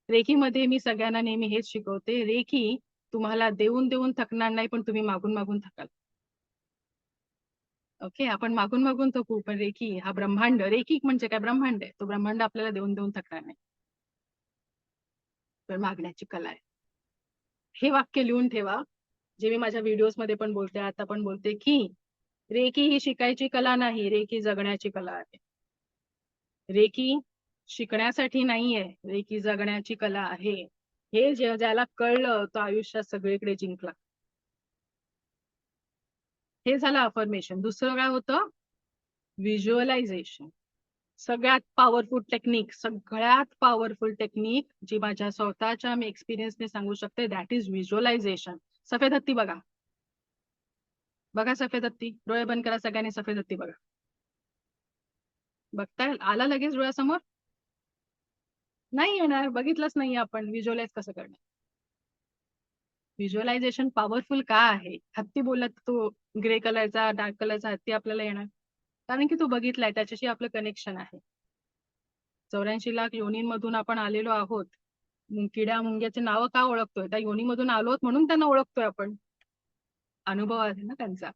रेखीमध्ये मी सगळ्यांना नेहमी हेच शिकवते, रेखी तुम्हाला देऊन देऊन थकणार नाही, पण तुम्ही मागून मागून थकाल. ओके, आपण मागून मागून थकू, पण रेखी हा ब्रह्मांड, रेखी म्हणजे काय? ब्रह्मांड आहे. तो ब्रह्मांड आपल्याला देऊन देऊन थकणार नाही, पण मागण्याची कला आहे. हे वाक्य लिहून ठेवा, जे मी माझ्या व्हिडिओज मध्ये पण बोलते, आता पण बोलते, की रेखी ही शिकायची कला नाही, रेखी जगण्याची कला आहे. रेखी शिकण्यासाठी नाहीये, रेखी जगण्याची कला आहे. हे ज्याला कळलं तो आयुष्यात सगळीकडे जिंकला. हे झालं अफर्मेशन. दुसरं काय होतं? व्हिज्युअलायझेशन. सगळ्यात पॉवरफुल टेक्निक जी माझ्या स्वतःच्या मी एक्सपिरियन्सने सांगू शकते, दॅट इज व्हिज्युअलायझेशन. सफेद हत्ती बघा. बघा सफेद हत्ती. डोळे बंद करा सगळ्यांनी, सफेद हत्ती बघा. बघताय? आला लगेच डोळ्यासमोर? नाही येणार, बघितलंच नाही आपण. व्हिज्युअलाइज कसं करणार? व्हिज्युअलायझेशन पॉवरफुल का आहे? हत्ती बोलत तो ग्रे कलरचा, डार्क कलरचा हत्ती आपल्याला येणार, कारण की तो बघितलाय, त्याच्याशी आपलं कनेक्शन आहे. 84 लाख योनींमधून आपण आलेलो आहोत. किड्या मुंग्याचे नावं का ओळखतोय? त्या योनीमधून आलो आहोत म्हणून त्यांना ओळखतोय आपण. अनुभव आहे ना त्यांचा.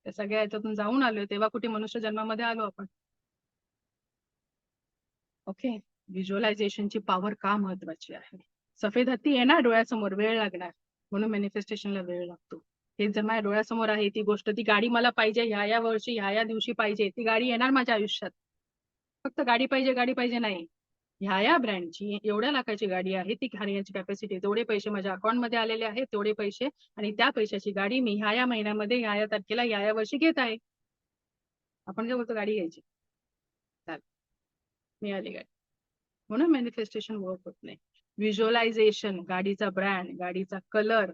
त्या सगळ्या याच्यातून जाऊन आलोय, तेव्हा कुठे मनुष्य जन्मामध्ये आलो आपण. ओके. व्हिज्युअलायझेशनची पॉवर का महत्वाची आहे? सफेद हत्ती येणार डोळ्यासमोर, वेळ लागणार, म्हणून मॅनिफेस्टेशनला वेळ लागतो. हे जर माझ्या डोळ्यासमोर आहे ती गोष्ट, ती गाडी मला पाहिजे, ह्या वर्षी ह्या दिवशी पाहिजे, ती गाडी येणार माझ्या आयुष्यात. फक्त गाडी पाहिजे नाही, ह्या ब्रँडची एवढ्या लाखाची गाडी आहे, ती घेण्याची कॅपॅसिटी, तेवढे पैसे माझ्या अकाउंटमध्ये आलेले आहेत, तेवढे पैसे, आणि त्या पैशाची गाडी मी ह्या महिन्यामध्ये ह्या तारखेला ह्या वर्षी घेत आहे. आपण काय बोलतो? गाडी घ्यायची, मिळाली गाडी. म्हणून मॅनिफेस्टेशन वर्क होत नाही. व्हिज्युअलायझेशन, गाडीचा ब्रँड, गाडीचा कलर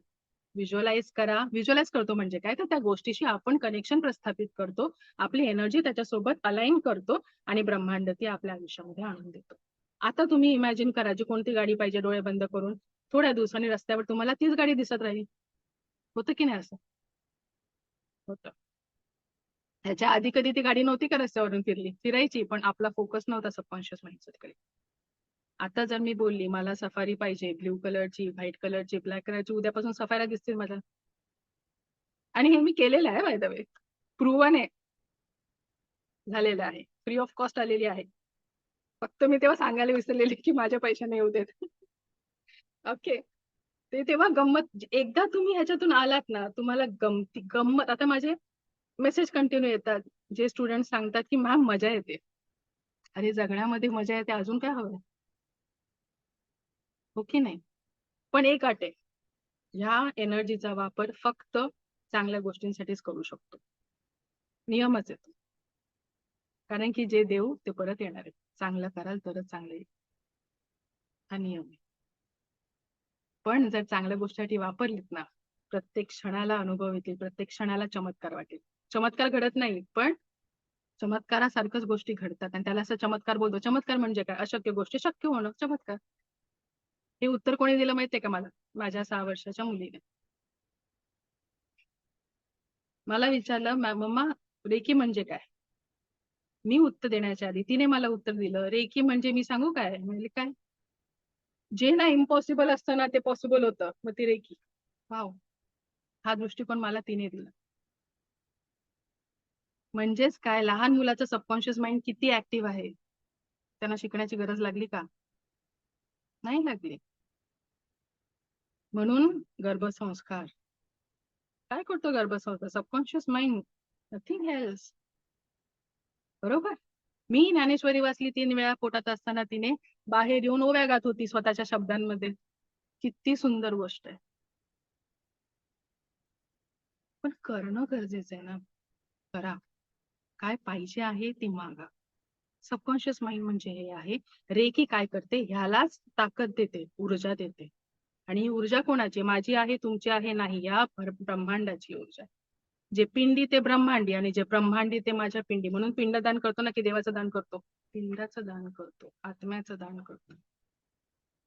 व्हिज्युअलाइज करा. व्हिज्युअलाइज करतो म्हणजे काय? तर त्या गोष्टीशी आपण कनेक्शन प्रस्थापित करतो, आपली एनर्जी त्याच्यासोबत अलाइन करतो, आणि ब्रह्मांड ती आपल्या आयुष्यामध्ये आणून देतो. आता तुम्ही इमॅजिन करा, जी कोणती गाडी पाहिजे, डोळे बंद करून, थोड्या दिवसांनी रस्त्यावर तुम्हाला तीच गाडी दिसत राहील. होतं की नाही? असं होतं. ह्याच्या आधी कधी ती गाडी नव्हती का रस्त्यावरून फिरायची, पण आपला फोकस नव्हता सबकॉन्शियस माइंडसेटकडे. आता जर मी बोलली मला सफारी पाहिजे, ब्ल्यू कलरची, व्हाईट कलरची, ब्लॅक कलरची, उद्यापासून सफाऱ्या दिसतील माझ्या. आणि हे मी केलेलं आहे, बाय द वे, प्रूव्हन आहे, झालेलं आहे, फ्री ऑफ कॉस्ट आलेली आहे. फक्त मी तेव्हा सांगायला विसरलेली की माझ्या पैशाने येऊ देत. ओके. ते तेव्हा गंमत, एकदा तुम्ही ह्याच्यातून आलात ना, तुम्हाला गंमत. आता माझे मेसेज कंटिन्यू येतात, जे स्टुडंट सांगतात की मॅम मजा येते. अरे जगण्यामध्ये मजा येते, अजून काय हवं? हो की नाही? पण एक अट आहे, ह्या एनर्जीचा वापर फक्त चांगल्या गोष्टींसाठीच करू शकतो. नियमच येतो, कारण की जे देऊ ते परत येणार आहे. चांगलं कराल तरच चांगलं येईल, हा नियम आहे. पण जर चांगल्या गोष्टीसाठी वापरलीत ना, प्रत्येक क्षणाला अनुभव येतील, प्रत्येक क्षणाला चमत्कार वाटेल. चमत्कार घडत नाही, पण चमत्कारासारखंच गोष्टी घडतात, आणि त्याला असं चमत्कार बोलतो. चमत्कार म्हणजे काय? अशक्य गोष्टी शक्य होणं, चमत्कार. हे उत्तर कोणी दिलं माहितीये का मला? माझ्या 6 वर्षाच्या मुलीने. मला विचारलं, मम्मा रेकी म्हणजे काय? मी उत्तर देण्याच्या आधी तिने मला उत्तर दिलं, रेकी म्हणजे मी सांगू काय? म्हणजे काय? जे ना इम्पॉसिबल असतं ना, ते पॉसिबल होतं, मग ती रेकी. वाव, हा दृष्टिकोन मला तिने दिला. म्हणजेच काय, लहान मुलाचं सबकॉन्शियस माइंड किती ऍक्टिव्ह आहे, त्यांना शिकण्याची गरज लागली का? नाही लागली. म्हणून गर्भसंस्कार काय करतो? गर्भसंस्कार सबकॉन्शियस माइंड, नथिंग एल्स. बरोबर. मी ज्ञानेश्वरी वाचली 3 वेळा पोटात असताना, तिने बाहेर येऊन ओव्या गात होती स्वतःच्या शब्दांमध्ये. किती सुंदर गोष्ट आहे. पण करणं गरजेचं आहे ना. करा, काय पाहिजे आहे ते मागा. सबकॉन्शियस माइंड म्हणजे हे आहे. रेकी काय करते? ह्यालाच ताकद देते, ऊर्जा देते. आणि ही ऊर्जा कोणाची? माझी आहे, तुमची आहे? नाही, या ब्रह्मांडाची ऊर्जा. जे पिंडी ते ब्रह्मांडी, आणि जे ब्रह्मांडी ते माझ्या पिंडी. म्हणून पिंडदान करतो ना, की देवाचं दान करतो? पिंडाचं दान करतो, आत्म्याचं दान करतो.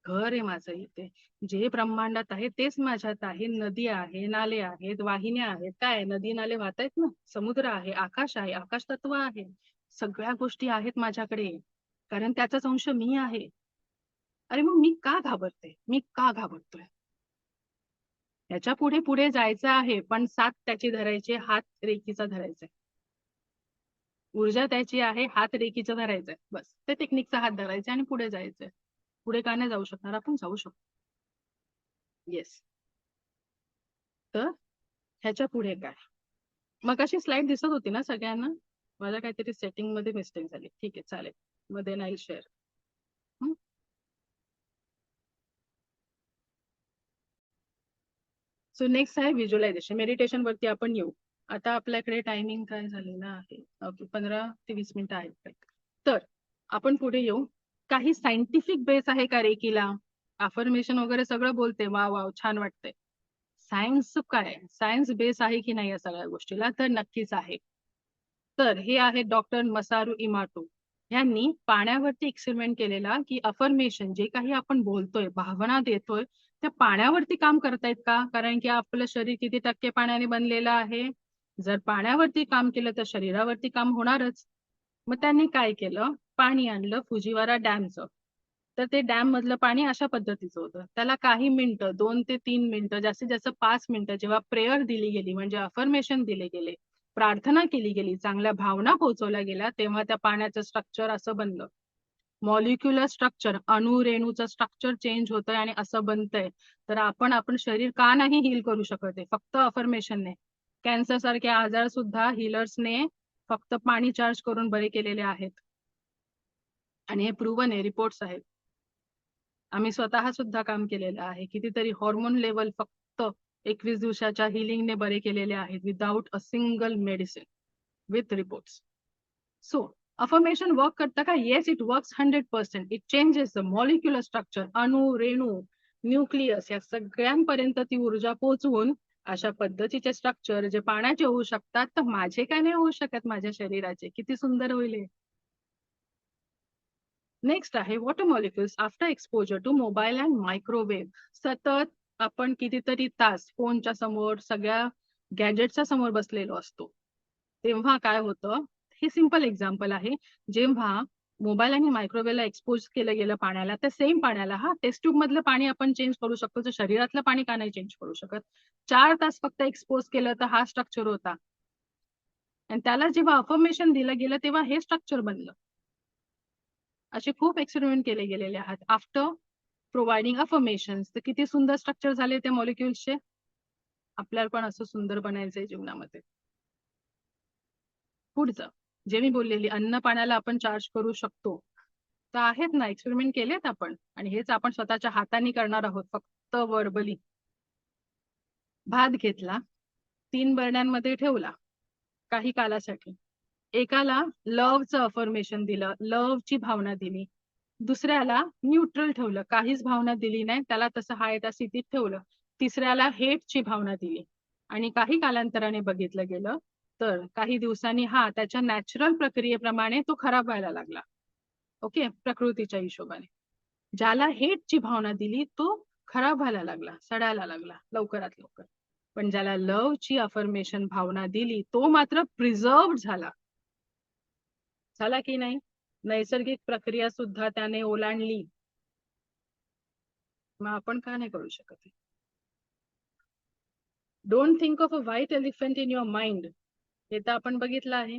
घर आहे माझं इथे, जे ब्रह्मांडात आहे तेच माझ्यात आहे. नदी आहे, नाले आहेत, वाहिन्या आहेत. काय नदी नाले वाहत आहेत ना, समुद्र आहे, आकाश आहे, आकाश तत्व आहे, सगळ्या गोष्टी आहेत माझ्याकडे, कारण त्याचाच अंश मी आहे. अरे मग मी का घाबरते? मी का घाबरतोय? त्याच्या पुढे पुढे जायचं आहे, पण साथ त्याची धरायची, हात रेकीचा धरायचा, ऊर्जा त्याची आहे, हात रेकीचा धरायचा, बस. ते टेक्निकचा हात धरायचा आणि पुढे जायचंय. पुढे का नाही जाऊ शकणार? आपण जाऊ शकतो. येस. तर ह्याच्या पुढे काय? मग अशी स्लाइड दिसत होती ना सगळ्यांना? माझ्या काहीतरी सेटिंग मध्ये मिस्टेक झाली. ठीक आहे, चालेल, मध्ये नाही शेअर. सो नेक्स्ट आहे व्हिज्युअलायझेशन. मेडिटेशन वरती आपण येऊ. आता आपल्याकडे टायमिंग काय झालेलं आहे? ओके, 15 ते 20 मिनिटं आहेत. तर आपण पुढे येऊ. काही सायंटिफिक बेस आहे का रेकीला? अफर्मेशन वगैरे सगळं बोलते, वा वा छान वाटतंय. सायन्स काय? सायन्स बेस आहे की नाही या सगळ्या गोष्टीला? तर नक्कीच आहे. तर हे आहे डॉक्टर मसारू इमाटो. यांनी पाण्यावरती एक्सपेरिमेंट केलेला की अफर्मेशन जे काही आपण बोलतोय, भावना देतोय, त्या पाण्यावरती काम करतायत का? कारण की आपलं शरीर किती टक्के पाण्याने बनलेलं आहे? जर पाण्यावरती काम केलं तर शरीरावरती काम होणारच. मग त्यांनी काय केलं? पाणी आणलं फुजिवारा डॅमचं. तर ते डॅम मधलं पाणी अशा पद्धतीचं होतं. त्याला काही मिनिटं, 2 ते 3 मिनिटं, जास्तीत जास्त 5 मिनिटं जेव्हा प्रेयर दिली गेली, म्हणजे अफर्मेशन दिले गेले, प्रार्थना केली गेली, चांगल्या भावना पोहोचवल्या गेल्या, तेव्हा त्या पाण्याचं स्ट्रक्चर असं बनलं. मॉलिक्युलर स्ट्रक्चर, अणु रेणूचं स्ट्रक्चर चेंज होतंय आणि असं बनतंय. तर आपण शरीर का नाही हील करू शकत आहे? फक्त अफर्मेशनने. कॅन्सर सारखे आजार सुद्धा हिलर्सने फक्त पाणी चार्ज करून बरे केलेले आहेत. आणि हे प्रूव्हन आहे, रिपोर्ट्स आहेत. आम्ही स्वतः सुद्धा काम केलेलं आहे. कितीतरी हॉर्मोन लेवल फक्त 21 दिवसाच्या हिलिंगने बरे केलेले आहेत without a single medicine, with reports. So affirmation work करतं का? Yes, it works 100%. It changes the molecular structure, अणु रेणू, न्यूक्लियस या सगळ्यांपर्यंत ती ऊर्जा पोहोचवून अशा पद्धतीचे स्ट्रक्चर जे पाण्याचे होऊ शकतात, तर माझे काय नाही होऊ शकत माझ्या शरीराचे? किती सुंदर होईल हे. नेक्स्ट आहे water molecules after exposure to mobile and microwave. सतत आपण कितीतरी तास फोनच्या समोर, सगळ्या गॅजेटच्या समोर बसलेलो असतो. तेव्हा काय होतं? हे सिंपल एक्झाम्पल आहे. जेव्हा मोबाईल आणि मायक्रोवेव्हला एक्सपोज केलं गेलं पाण्याला, त्या सेम पाण्याला टेस्ट ट्यूब मधलं पाणी आपण चेंज करू शकतो, तर शरीरातलं पाणी का नाही चेंज करू शकत? 4 तास फक्त एक्सपोज केलं तर हा स्ट्रक्चर होता. आणि त्याला जेव्हा अफर्मेशन दिलं गेलं तेव्हा हे स्ट्रक्चर बनलं. असे खूप एक्सपेरिमेंट केले गेलेले आहेत. आफ्टर प्रोव्हाइडिंग अफर्मेशन्स, तर किती सुंदर स्ट्रक्चर झाले ते मॉलिक्युल्सचे. आपल्याला पण असं सुंदर बनायचंय जीवनामध्ये. पुढचं जे मी बोललेली अन्न पाण्याला आपण चार्ज करू शकतो, तर आहेत ना, एक्सपेरिमेंट केलेत आपण, आणि हेच आपण स्वतःच्या हाताने करणार आहोत, फक्त वर्बली. भात घेतला, 3 बरण्यांमध्ये ठेवला काही कालासाठी. एकाला लव्हचं अफर्मेशन दिलं, लव्हची भावना दिली. दुसऱ्याला न्यूट्रल ठेवलं, काहीच भावना दिली नाही, त्याला तसं हाय त्या स्थितीत ठेवलं. तिसऱ्याला हेटची भावना दिली. आणि काही कालांतराने बघितलं गेलं तर काही दिवसांनी त्याच्या नॅचरल प्रक्रियेप्रमाणे तो खराब व्हायला लागला. ओके, प्रकृतीच्या हिशोबाने. ज्याला हेटची भावना दिली तो खराब व्हायला लागला, सडायला लागला लवकरात लवकर. पण ज्याला लव्हची अफर्मेशन भावना दिली तो मात्र प्रिझर्व्ड झाला. झाला की नाही? नैसर्गिक प्रक्रिया सुद्धा त्याने ओलांडली. मग आपण का नाही करू शकत? Don't think of a white elephant in your mind. हे तर आपण बघितलं आहे.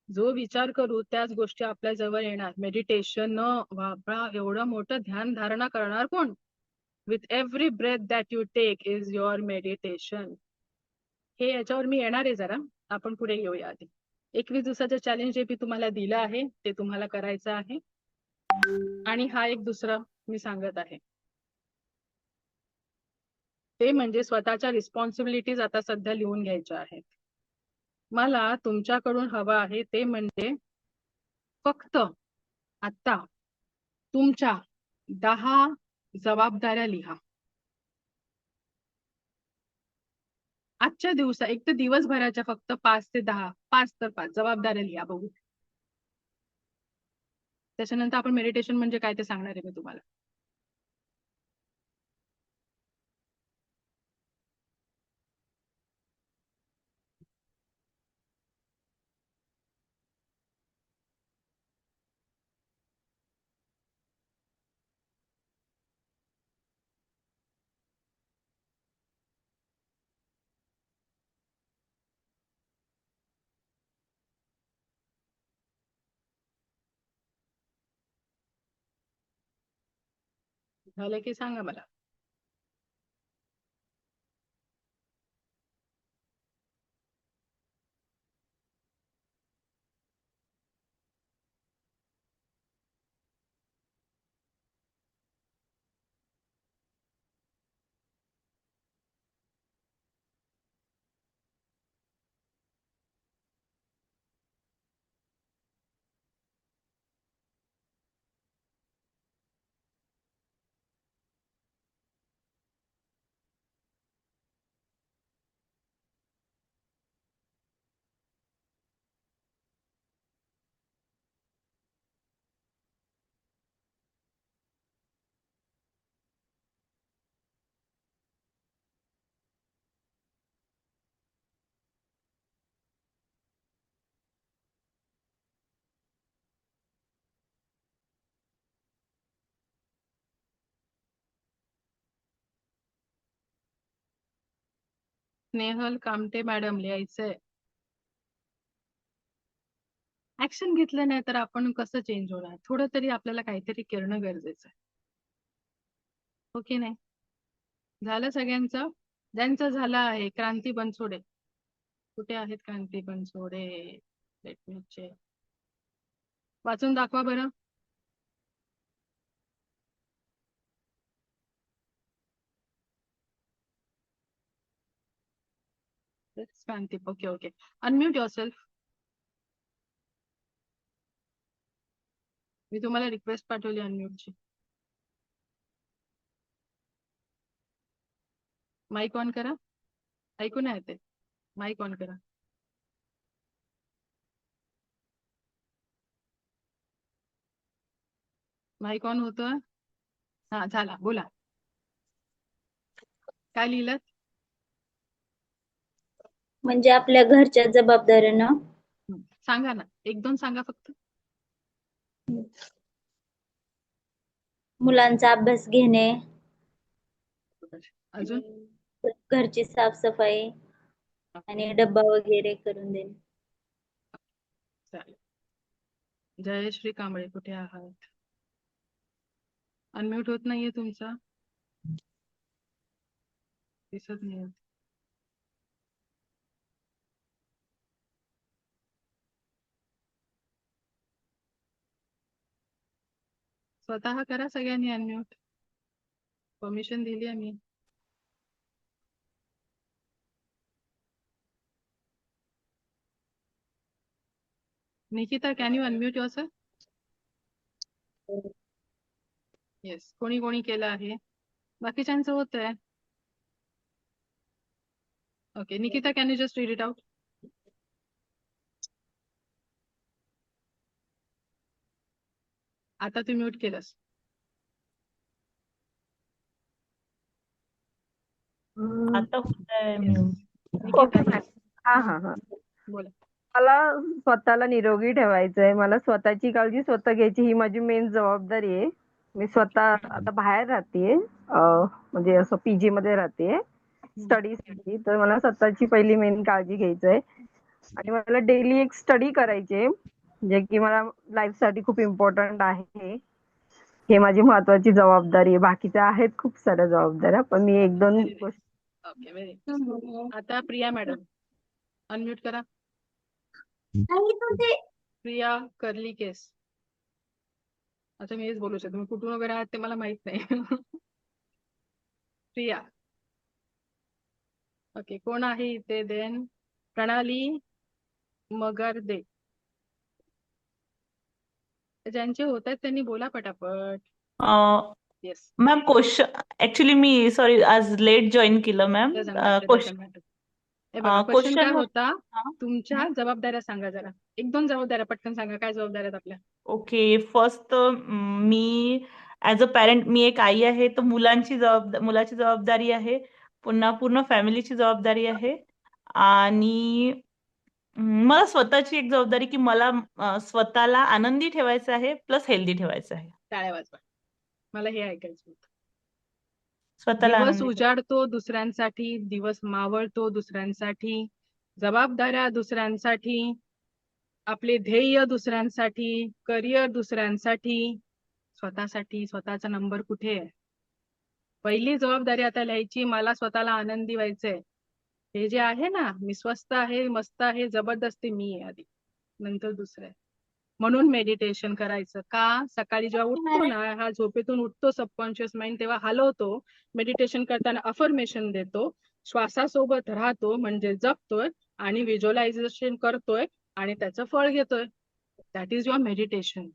जो विचार करू त्याच गोष्टी आपल्या जवळ येणार. मेडिटेशन, बाबा एवढं मोठं ध्यान धारणा करणार कोण? With every breath that you take is your meditation. हे याच्यावर मी येणार आहे जरा, आपण पुढे येऊया. आधी 21 दिवसाचं चॅलेंज जे मी तुम्हाला दिलं आहे ते तुम्हाला करायचं आहे. आणि एक दुसरं मी सांगत आहे, ते म्हणजे स्वतःच्या रिस्पॉन्सिबिलिटीज आता सध्या लिहून घ्यायच्या आहेत. मला तुमच्याकडून हवं आहे ते म्हणजे फक्त आता तुमच्या 10 जबाबदाऱ्या लिहा. आजच्या दिवसा, एक तर दिवसभराच्या फक्त 5 ते 10, 5 तर 5 जबाबदाऱ्या लिहा बघू. त्याच्यानंतर आपण मेडिटेशन म्हणजे काय ते सांगणार आहे मी तुम्हाला. झालं की सांगा मला. स्नेहल कामटे मॅडम लिहायचंय. ऍक्शन घेतलं नाही तर आपण कसं चेंज होणार? थोडं तरी आपल्याला काहीतरी करणं गरजेचं आहे. हो की नाही? झालं सगळ्यांचं? ज्यांचं झालं आहे क्रांती बनसोडे. कुठे आहेत Kranti Bansode? Let me check. वाचून दाखवा बरं. Kranti, okay okay. Unmute yourself. मी तुम्हाला रिक्वेस्ट पाठवली अनम्यूटची. माईक ऑन करा. ऐकू नाही येते. माईक ऑन करा. माईक ऑन होतं. हा झाला, बोला. काय लिहिलं? म्हणजे आपल्या घरच्या जबाबदाऱ्यानं सांगा ना, एक दोन सांगा फक्त. मुलांचा अभ्यास घेणे, अजून घरची साफसफाई आणि डब्बा वगैरे करून देणे. चालेल. जयश्री कांबळे कुठे आहात? अनम्यूट होत नाहीये तुमचा. दिसत नाही. स्वतः करा सगळ्यांनी अनम्यूट. परमिशन दिली आहे मी. Nikita, can you unmute yourself? Yes. कोणी कोणी केलं आहे? बाकीच्यांचं होत आहे. Okay, Nikita, can you just read it out? आता तू म्यूट केलंस. आता होतंय Yes. Okay Nikita, ma'am. हा हा हा. बोला. मला स्वतःला निरोगी ठेवायचंय. मला स्वतःची काळजी स्वतः घ्यायची, ही माझी मेन जबाबदारी आहे. मी स्वतः आता बाहेर राहतेय, म्हणजे असं पीजी मध्ये राहतेय स्टडीसाठी. तर मला स्वतःची पहिली मेन काळजी घ्यायची आहे आणि मला डेली एक स्टडी करायचे, जे की मला लाईफ साठी खूप इम्पॉर्टंट आहे. हे माझी महत्वाची जबाबदारी आहे. बाकीच्या आहेत खूप साऱ्या जबाबदाऱ्या, पण मी एक दोन गोष्टी. Okay, very. आता प्रिया मॅडम अनम्यूट करा. प्रिया कर्ली केस. आता मी हेच बोलू शकते. तुम्ही कुठून वगैरे आहात ते मला माहित नाही. प्रिया. ओके, कोण आहे इथे? देन प्रणाली मगरदे. ज्यांचे होत आहेत त्यांनी बोला पटापट. येस. मॅम क्वेश्चन ऍक्च्युली मी सॉरी आज लेट जॉईन केलं मॅम. हे बघा, क्वेश्चन काय होता? हा. तुमच्या जबाबदाऱ्या सांगा जरा. एक दोन जबाबदाऱ्या पटकन सांगा. काय जबाबदाऱ्या आहेत आपल्या? ओके, फर्स्ट मी ऍज अ पॅरेंट, मी एक आई आहे, तर मुलाची जबाबदारी आहे. पुन्हा पूर्ण फॅमिलीची जबाबदारी आहे. आणि मला स्वतःची एक जबाबदारी, की मला स्वतःला आनंदी ठेवायचं आहे प्लस हेल्दी ठेवायचं आहे. टाळ्या वाजवा. मला हे ऐकायचं होतं. स्वतःला दिवस आनंदी उजाडतो दुसऱ्यांसाठी, दिवस मावळतो दुसऱ्यांसाठी, जबाबदाऱ्या दुसऱ्यांसाठी, आपले ध्येय दुसऱ्यांसाठी, करिअर दुसऱ्यांसाठी, स्वतःसाठी. स्वतःचा नंबर कुठे आहे? पहिली जबाबदारी आता लिहायची, मला स्वतःला आनंदी व्हायचंय. हे जे आहे ना, मी स्वस्त आहे, मस्त आहे, जबरदस्ती मी आहे आधी, नंतर दुसरं आहे. म्हणून मेडिटेशन करायचं. का? सकाळी जेव्हा उठतो ना, हा झोपेतून उठतो सबकॉन्शियस माइंड, तेव्हा हलवतो. मेडिटेशन करताना अफर्मेशन देतो, श्वासासोबत राहतो म्हणजे जगतोय, आणि व्हिज्युअलायझेशन करतोय आणि त्याचं फळ घेतोय. That is your meditation.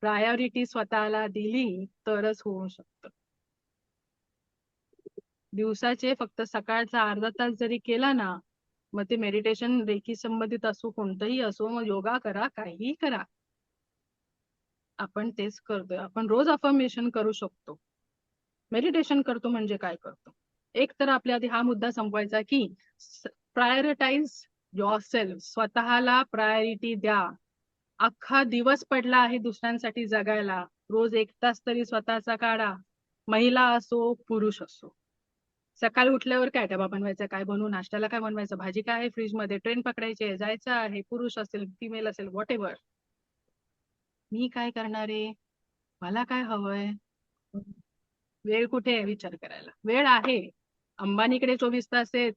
Priority स्वतःला दिली तरच होऊ शकतं. दिवसाचे फक्त सकाळचा अर्धा तास जरी केला ना, मग ते मेडिटेशन रेकी संबंधित असो, कोणतंही असो, मग योगा करा, काहीही करा, आपण तेच करतोय. आपण रोज अफर्मेशन करू शकतो. मेडिटेशन करतो म्हणजे काय करतो? एक तर आपल्या आधी हा मुद्दा संपवायचा की प्रायोरिटाइज युअरसेल्फ. स्वतःला प्रायोरिटी द्या. अख्खा दिवस पडला आहे दुसऱ्यांसाठी जगायला, रोज 1 तास तरी स्वतःचा काढा. महिला असो पुरुष असो. सकाळी उठल्यावर काय डबा बनवायचा, काय बनवू, नाश्त्याला काय बनवायचं, भाजी काय आहे फ्रीज मध्ये, ट्रेन पकडायची आहे, जायचं आहे, पुरुष असेल फिमेल असेल व्हॉट एव्हर, मी काय करणार आहे, मला काय हवंय, वेळ कुठे आहे विचार करायला. वेळ आहे, अंबानीकडे 24 तास आहेत,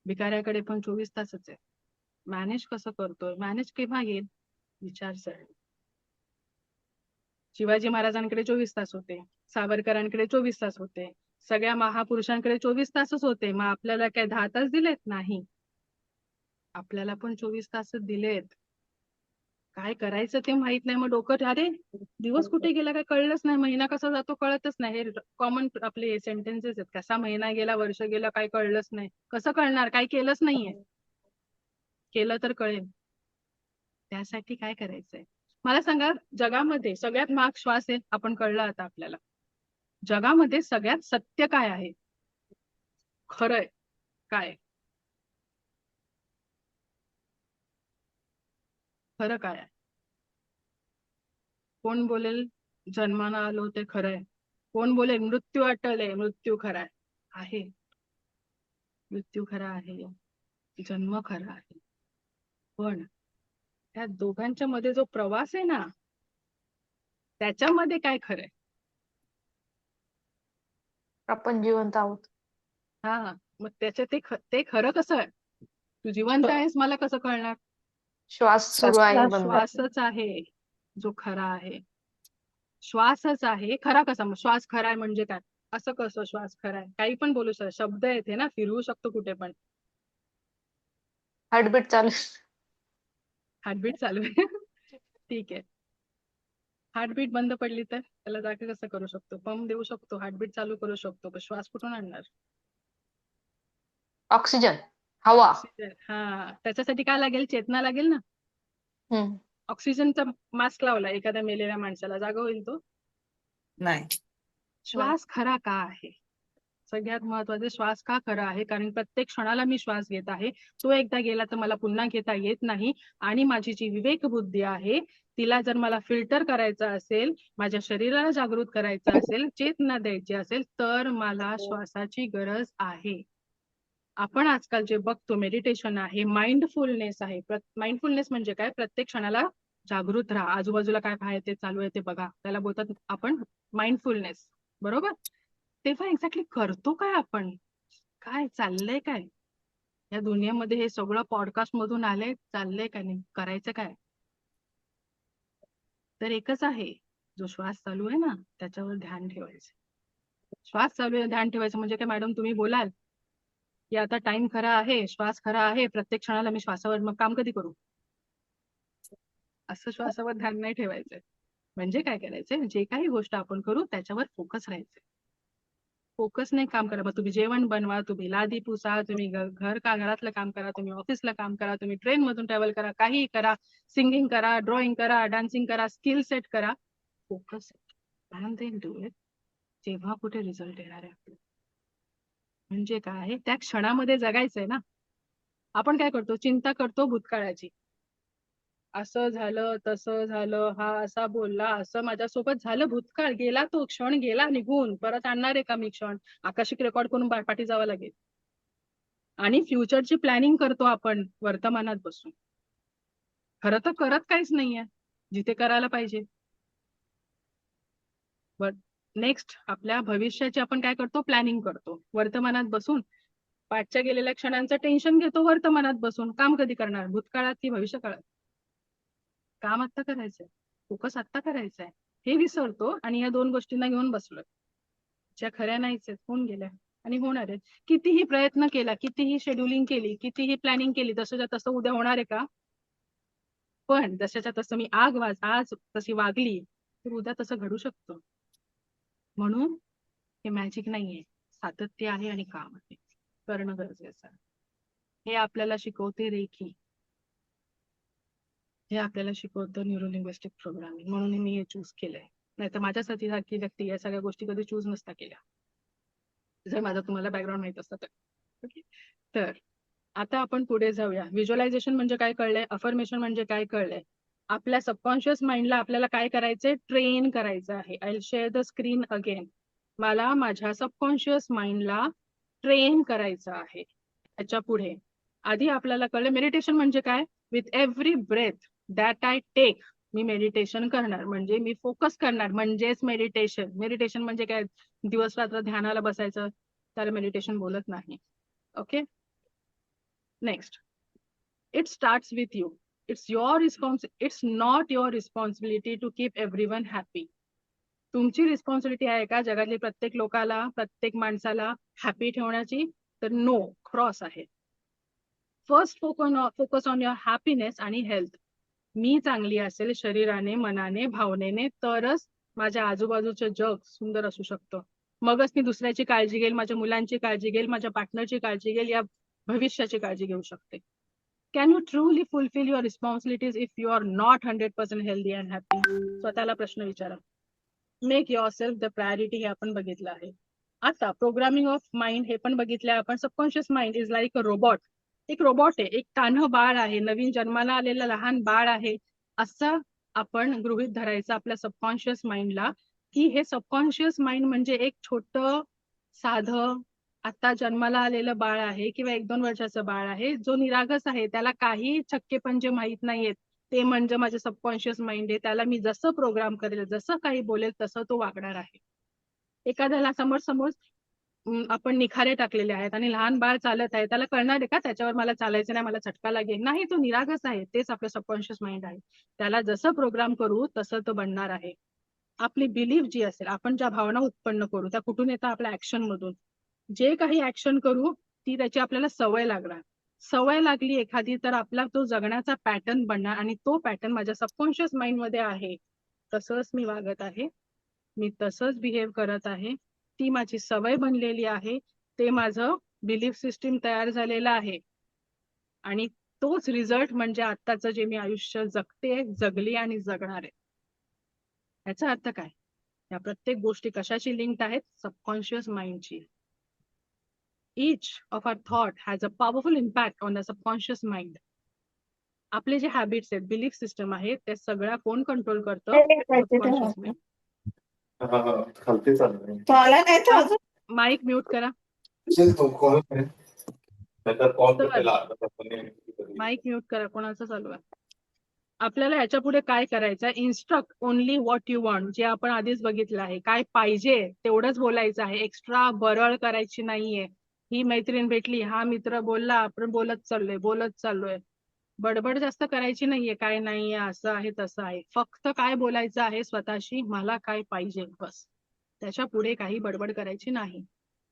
भिकाऱ्याकडे पण 24 तासच आहे. मॅनेज कसं करतोय, मॅनेज केव्हा येईल, विचारसरणी. शिवाजी महाराजांकडे 24 तास होते, सावरकरांकडे 24 तास होते, सगळ्या महापुरुषांकडे 24 तासच होते. मग आपल्याला काय 10 तास दिलेत? नाही, आपल्याला पण 24 तासच दिलेत. काय करायचं ते माहित नाही, मग डोकं अरे दिवस कुठे गेला काय कळलंच नाही, महिना कसा जातो कळतच नाही. हे कॉमन आपले सेंटेन्सेस आहेत. कसा महिना गेला, वर्ष गेला, काय कळलंच नाही. कसं कळणार, काय केलंच नाहीये. केलं तर कळेल. त्यासाठी काय करायचंय मला सांगा. जगामध्ये सगळ्यात महाग श्वास आहे, आपण कळलं आता आपल्याला. जगामध्ये सगळ्यात सत्य काय आहे, खरंय काय, खरं काय आहे? कोण बोलेल जन्माला आलो ते खरंय, कोण बोलेल मृत्यू अटल आहे, मृत्यू खरा आहे, मृत्यू खरा आहे, जन्म खरा आहे. पण त्या दोघांच्या मध्ये जो प्रवास आहे ना, त्याच्यामध्ये काय खरंय? आपण जिवंत आहोत. हा, मग त्याच्या ते खरं कसं आहे? तू जिवंत आहेस मला कसं कळणार? श्वास सुरू आहे बंद आहे. श्वासच आहे जो खरा आहे, श्वासच आहे खरा. कसा मग श्वास खरा आहे म्हणजे काय? असं कसं श्वास खरा आहे? काही पण बोलू शकतो, शब्द येते ना, फिरवू शकतो कुठे पण. हार्टबीट चालू. हार्टबीट चालू आहे ठीक आहे, हार्टबीट बंद पडली तर त्याला जागा कसं करू शकतो? पंप देऊ शकतो, हार्टबीट चालू करू शकतो, पण श्वास कुठून आणणार? ऑक्सिजन, हवा. ऑक्सिजन. हा, त्याच्यासाठी काय लागेल? चेतना लागेल ना. हम्म. ऑक्सिजनचा मास्क लावला एखाद्या मेलेल्या माणसाला, जागा होईल तो? नाही. श्वास खरा का आहे? सगळ्यात महत्वाचे, श्वास का खरा आहे? कारण प्रत्येक क्षणाला मी श्वास घेत आहे, तो एकदा गेला तर मला पुन्हा घेता येत नाही. आणि माझी जी विवेक बुद्धी आहे, तिला जर मला फिल्टर करायचं असेल, माझ्या शरीराला जागृत करायचं असेल, चेतना द्यायची असेल, तर मला श्वासाची गरज आहे. आपण आजकाल जे बघतो मेडिटेशन आहे, माइंडफुलनेस आहे. माइंडफुलनेस म्हणजे काय? प्रत्येक क्षणाला जागृत राहा, आजूबाजूला काय पाहायचं ते चालू आहे ते बघा, त्याला बोलतात आपण माइंडफुलनेस, बरोबर? तेव्हा एक्झॅक्टली करतो काय आपण? काय चाललंय काय या दुनियेमध्ये? हे सगळं पॉडकास्ट मधून आलंय, चाललंय काय नाही, करायचं काय? तर एकच आहे, जो श्वास चालू आहे ना त्याच्यावर ध्यान ठेवायचं. श्वास चालू आहे ध्यान ठेवायचं म्हणजे काय मॅडम? तुम्ही बोलाल की आता टाइम खरा आहे, श्वास खरा आहे, प्रत्येक क्षणाला मी श्वासावर, मग काम कधी करू? असं श्वासावर ध्यान नाही ठेवायचंय. म्हणजे काय करायचंय? जे काही गोष्ट आपण करू त्याच्यावर फोकस राहायचंय. फोकस नाही काम करा. मग तुम्ही जेवण बनवा, तुम्ही लादी पुसा, तुम्ही घरातलं काम करा, तुम्ही ऑफिसला काम करा, तुम्ही ट्रेन मधून ट्रॅव्हल करा, काही करा, सिंगिंग करा, ड्रॉइंग करा, डान्सिंग करा, स्किल सेट करा, फोकस डू इट. तेव्हा कुठे रिझल्ट येणार आहे आपल्याला? म्हणजे काय आहे? त्या क्षणामध्ये जगायचंय ना. आपण काय करतो? चिंता करतो भूतकाळाची, असं झालं, तसं झालं, हा असा बोलला, असं माझ्यासोबत झालं. भूतकाळ गेला, तो क्षण गेला निघून, परत आणणार आहे का मी क्षण? आकाशिक रेकॉर्ड करून पाठी जावं लागेल. आणि फ्युचरची प्लॅनिंग करतो आपण वर्तमानात बसून. खरं तर करत काहीच नाहीये जिथे करायला पाहिजे. बट नेक्स्ट आपल्या भविष्याची आपण काय करतो? प्लॅनिंग करतो वर्तमानात बसून. पाठच्या गेलेल्या क्षणांचं टेन्शन घेतो वर्तमानात बसून. काम कधी करणार? भूतकाळात की भविष्यकाळात? काम आत्ता करायचंय, फोकस आत्ता करायचंय, हे विसरतो आणि या दोन गोष्टींना घेऊन बसलोय, ज्या खऱ्या नाहीच आहेत, होऊन गेल्या आणि होणार आहेत. कितीही प्रयत्न केला, कितीही शेड्युलिंग केली, कितीही प्लॅनिंग केली, तसंच्या तसं उद्या होणार आहे का? पण जशाच्या तसं मी आज तशी वागली तर उद्या तसं घडू शकतं. म्हणून हे मॅजिक नाहीये, सातत्य आहे आणि काम आहे, करणं गरजेचं आहे. हे आपल्याला शिकवते रेखी, हे आपल्याला शिकवतं न्यूरोलिंग्विस्टिक प्रोग्रामिंग. म्हणून मी हे चूज केलंय. नाहीतर माझ्यासाठी सारखी व्यक्ती या सगळ्या गोष्टी कधी चूज नसता केल्या, जर माझा तुम्हाला बॅकग्राऊंड माहित असतं तर. ओके, तर आता आपण पुढे जाऊया. व्हिज्युअलायझेशन म्हणजे काय कळलंय, अफर्मेशन म्हणजे काय कळलंय. आपल्या सबकॉन्शियस माइंडला आपल्याला काय करायचंय? ट्रेन करायचं आहे. I will share the screen again. मला माझ्या सबकॉन्शियस माइंडला ट्रेन करायचं आहे. त्याच्या पुढे आधी आपल्याला कळलं मेडिटेशन म्हणजे काय. With every breath that I take मी मेडिटेशन करणार, म्हणजे मी फोकस करणार, म्हणजेच मेडिटेशन. मेडिटेशन म्हणजे काय, दिवस रात्र ध्यानाला बसायचं, त्याला मेडिटेशन बोलत नाही. Okay, next. It starts with you. It's not your responsibility to keep everyone happy. तुमची रिस्पॉन्सिबिलिटी आहे का जगातल्या प्रत्येक लोकाला, प्रत्येक माणसाला हॅपी ठेवण्याची? तर नो, क्रॉस आहे. First focus on your happiness आणि हेल्थ. मी चांगली असेल शरीराने, मनाने, भावनेने, तरच माझ्या आजूबाजूचं जग सुंदर असू शकतं. मगच मी दुसऱ्याची काळजी घेईल, माझ्या मुलांची काळजी घेईल, माझ्या पार्टनरची काळजी घेईल, या भविष्याची काळजी घेऊ शकते. Can you truly fulfil your responsibilities if you are not 100% healthy and happy? स्वतःला प्रश्न विचारा. Make yourself the priority, हे आपण बघितलं आहे. आता प्रोग्रामिंग ऑफ माइंड हे पण बघितलंय आपण. Subconscious mind is like a robot. एक रोबोट आहे, एक तान्ह बाळ आहे, नवीन जन्माला आलेलं लहान बाळ आहे, असं आपण गृहीत धरायचं आपल्या सबकॉन्शियस माइंडला, की हे सबकॉन्शियस माइंड म्हणजे एक छोटं साधं आता जन्माला आलेलं बाळ आहे किंवा 1-2 वर्षाचं बाळ आहे, जो निरागस आहे, त्याला काही छक्के पंजे माहित नाहीयेत. ते म्हणजे माझे सबकॉन्शियस माइंड आहे. त्याला मी जसं प्रोग्राम करेल, जसं काही बोलेल तसं तो वागणार आहे. एखाद्याला समोर आपण निखारे टाकलेले आहेत आणि लहान बाळ चालत आहे, त्याला कळणार आहे का त्याच्यावर मला चालायचं नाही, मला झटका लागेल? नाही, तो निरागस आहे. तेच आपलं सबकॉन्शियस माइंड आहे. त्याला जसं प्रोग्राम करू तसं तो बनणार आहे. आपली बिलीफ जी असेल, आपण ज्या भावना उत्पन्न करू, त्या कुठून येतात? आपल्या ऍक्शन मधून. जे काही ऍक्शन करू ती त्याची आपल्याला सवय लागणार. सवय लागली एखादी तर आपला तो जगण्याचा पॅटर्न बनणार आणि तो पॅटर्न माझ्या सबकॉन्शियस माइंड मध्ये आहे. तसंच मी वागत आहे, मी तसंच बिहेव करत आहे, ती माझी सवय बनलेली आहे, ते माझं बिलीफ सिस्टीम तयार झालेलं आहे. आणि तोच रिझल्ट म्हणजे आत्ताचं जे मी आयुष्य जगते, जगली आणि जगणार आहे. याचा अर्थ काय? या प्रत्येक गोष्टी कशाची लिंक्ड आहेत? Subconscious माइंडची. Each of our thought has a powerful impact on the subconscious mind. आपले जे हॅबिट्स आहेत, बिलीफ सिस्टम आहे, ते सगळ्या कोण कंट्रोल करतं? Subconscious mind. माईक म्यूट करा. माईक म्यूट करा, कोणाचं चालू आहे? आपल्याला याच्या पुढे काय करायचं? Instruct only what you want. जे आपण आधीच बघितलं आहे, काय पाहिजे तेवढंच बोलायचं आहे. एक्स्ट्रा बरळ करायची नाहीये. ही मैत्रीण भेटली, हा मित्र बोलला, आपण बोलत चाललोय. बडबड जास्त करायची नाहीये, काय नाहीये, असं आहे तसं आहे. फक्त काय बोलायचं आहे स्वतःशी, मला काय पाहिजे, बस. त्याच्या पुढे काही बडबड करायची नाही.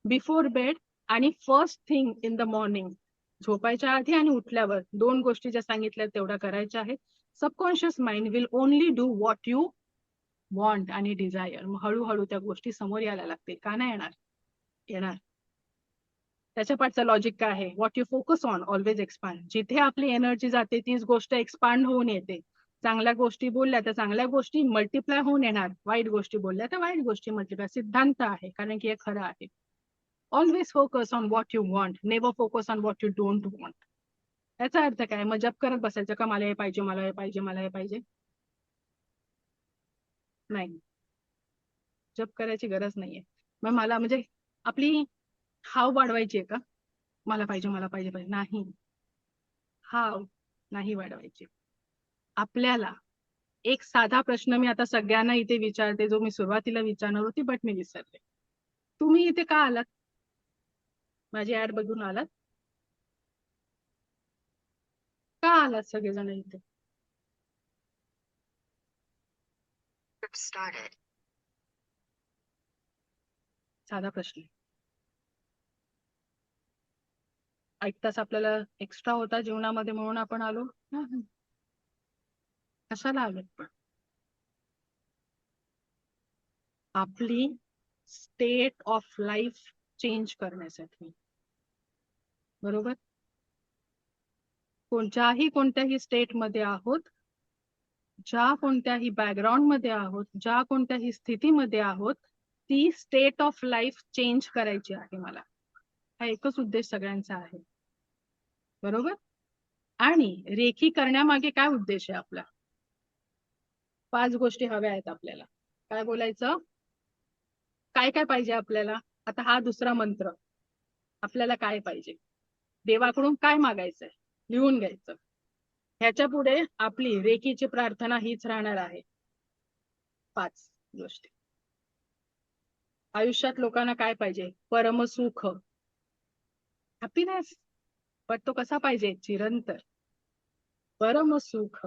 बिफोर बेड आणि first thing in the morning, झोपायच्या आधी आणि उठल्यावर 2 गोष्टी ज्या सांगितल्या तेवढ्या करायच्या आहेत. Subconscious mind will only do what you want आणि डिझायर. मग हळूहळू त्या गोष्टी समोर यायला लागतील. का नाही येणार? येणार. त्याच्या पाठचं लॉजिक काय आहे? What you focus on always expand. जिथे आपली एनर्जी जाते तीच गोष्ट एक्सपांड होऊन येते. चांगल्या गोष्टी बोलल्या तर चांगल्या गोष्टी मल्टिप्लाय होऊन येणार, वाईट गोष्टी बोलल्या तर वाईट गोष्टी मल्टिप्लाय. सिद्धांत आहे, कारण की हे खरं आहे. Always focus on what you want, never focus on what you don't want. याचा अर्थ काय? मग जप करत बसायचं का मला हे पाहिजे, मला हे पाहिजे, मला हे पाहिजे? नाही, जप करायची गरज नाहीये. मग मला म्हणजे आपली हाव वाढवायची आहे का? मला पाहिजे, मला पाहिजे पाहिजे नाही, हाव नाही वाढवायची. आपल्याला एक साधा प्रश्न मी आता सगळ्यांना इथे विचारते, जो मी सुरुवातीला विचारणार होती बट मी विसरले. तुम्ही इथे का आलात? माझी ऍड बघून आलात? का आलात सगळेजण इथे? साधा प्रश्न. 1 तास आपल्याला एक्स्ट्रा होता जीवनामध्ये म्हणून आपण आलो? कशाला आलोत पण? आपली स्टेट ऑफ लाईफ चेंज करण्यासाठी, बरोबर? कोणत्याही स्टेट मध्ये आहोत, ज्या कोणत्याही बॅकग्राऊंड मध्ये आहोत, ज्या कोणत्याही स्थितीमध्ये आहोत, ती स्टेट ऑफ लाईफ चेंज करायची आहे मला. हा एकच उद्देश सगळ्यांचा आहे, बरोबर? आणि रेखी करण्यामागे काय उद्देश आहे आपला? 5 गोष्टी हव्या आहेत आपल्याला. काय बोलायचं? काय काय पाहिजे आपल्याला? आता हा दुसरा मंत्र. आपल्याला काय पाहिजे, देवाकडून काय मागायचंय, लिहून घ्यायचं. ह्याच्या पुढे आपली रेकीची प्रार्थना हीच राहणार आहे. 5 गोष्टी. आयुष्यात लोकांना काय पाहिजे, परमसुख, हॅपीनेस. पण तो कसा पाहिजे, चिरंतर, परमसुख.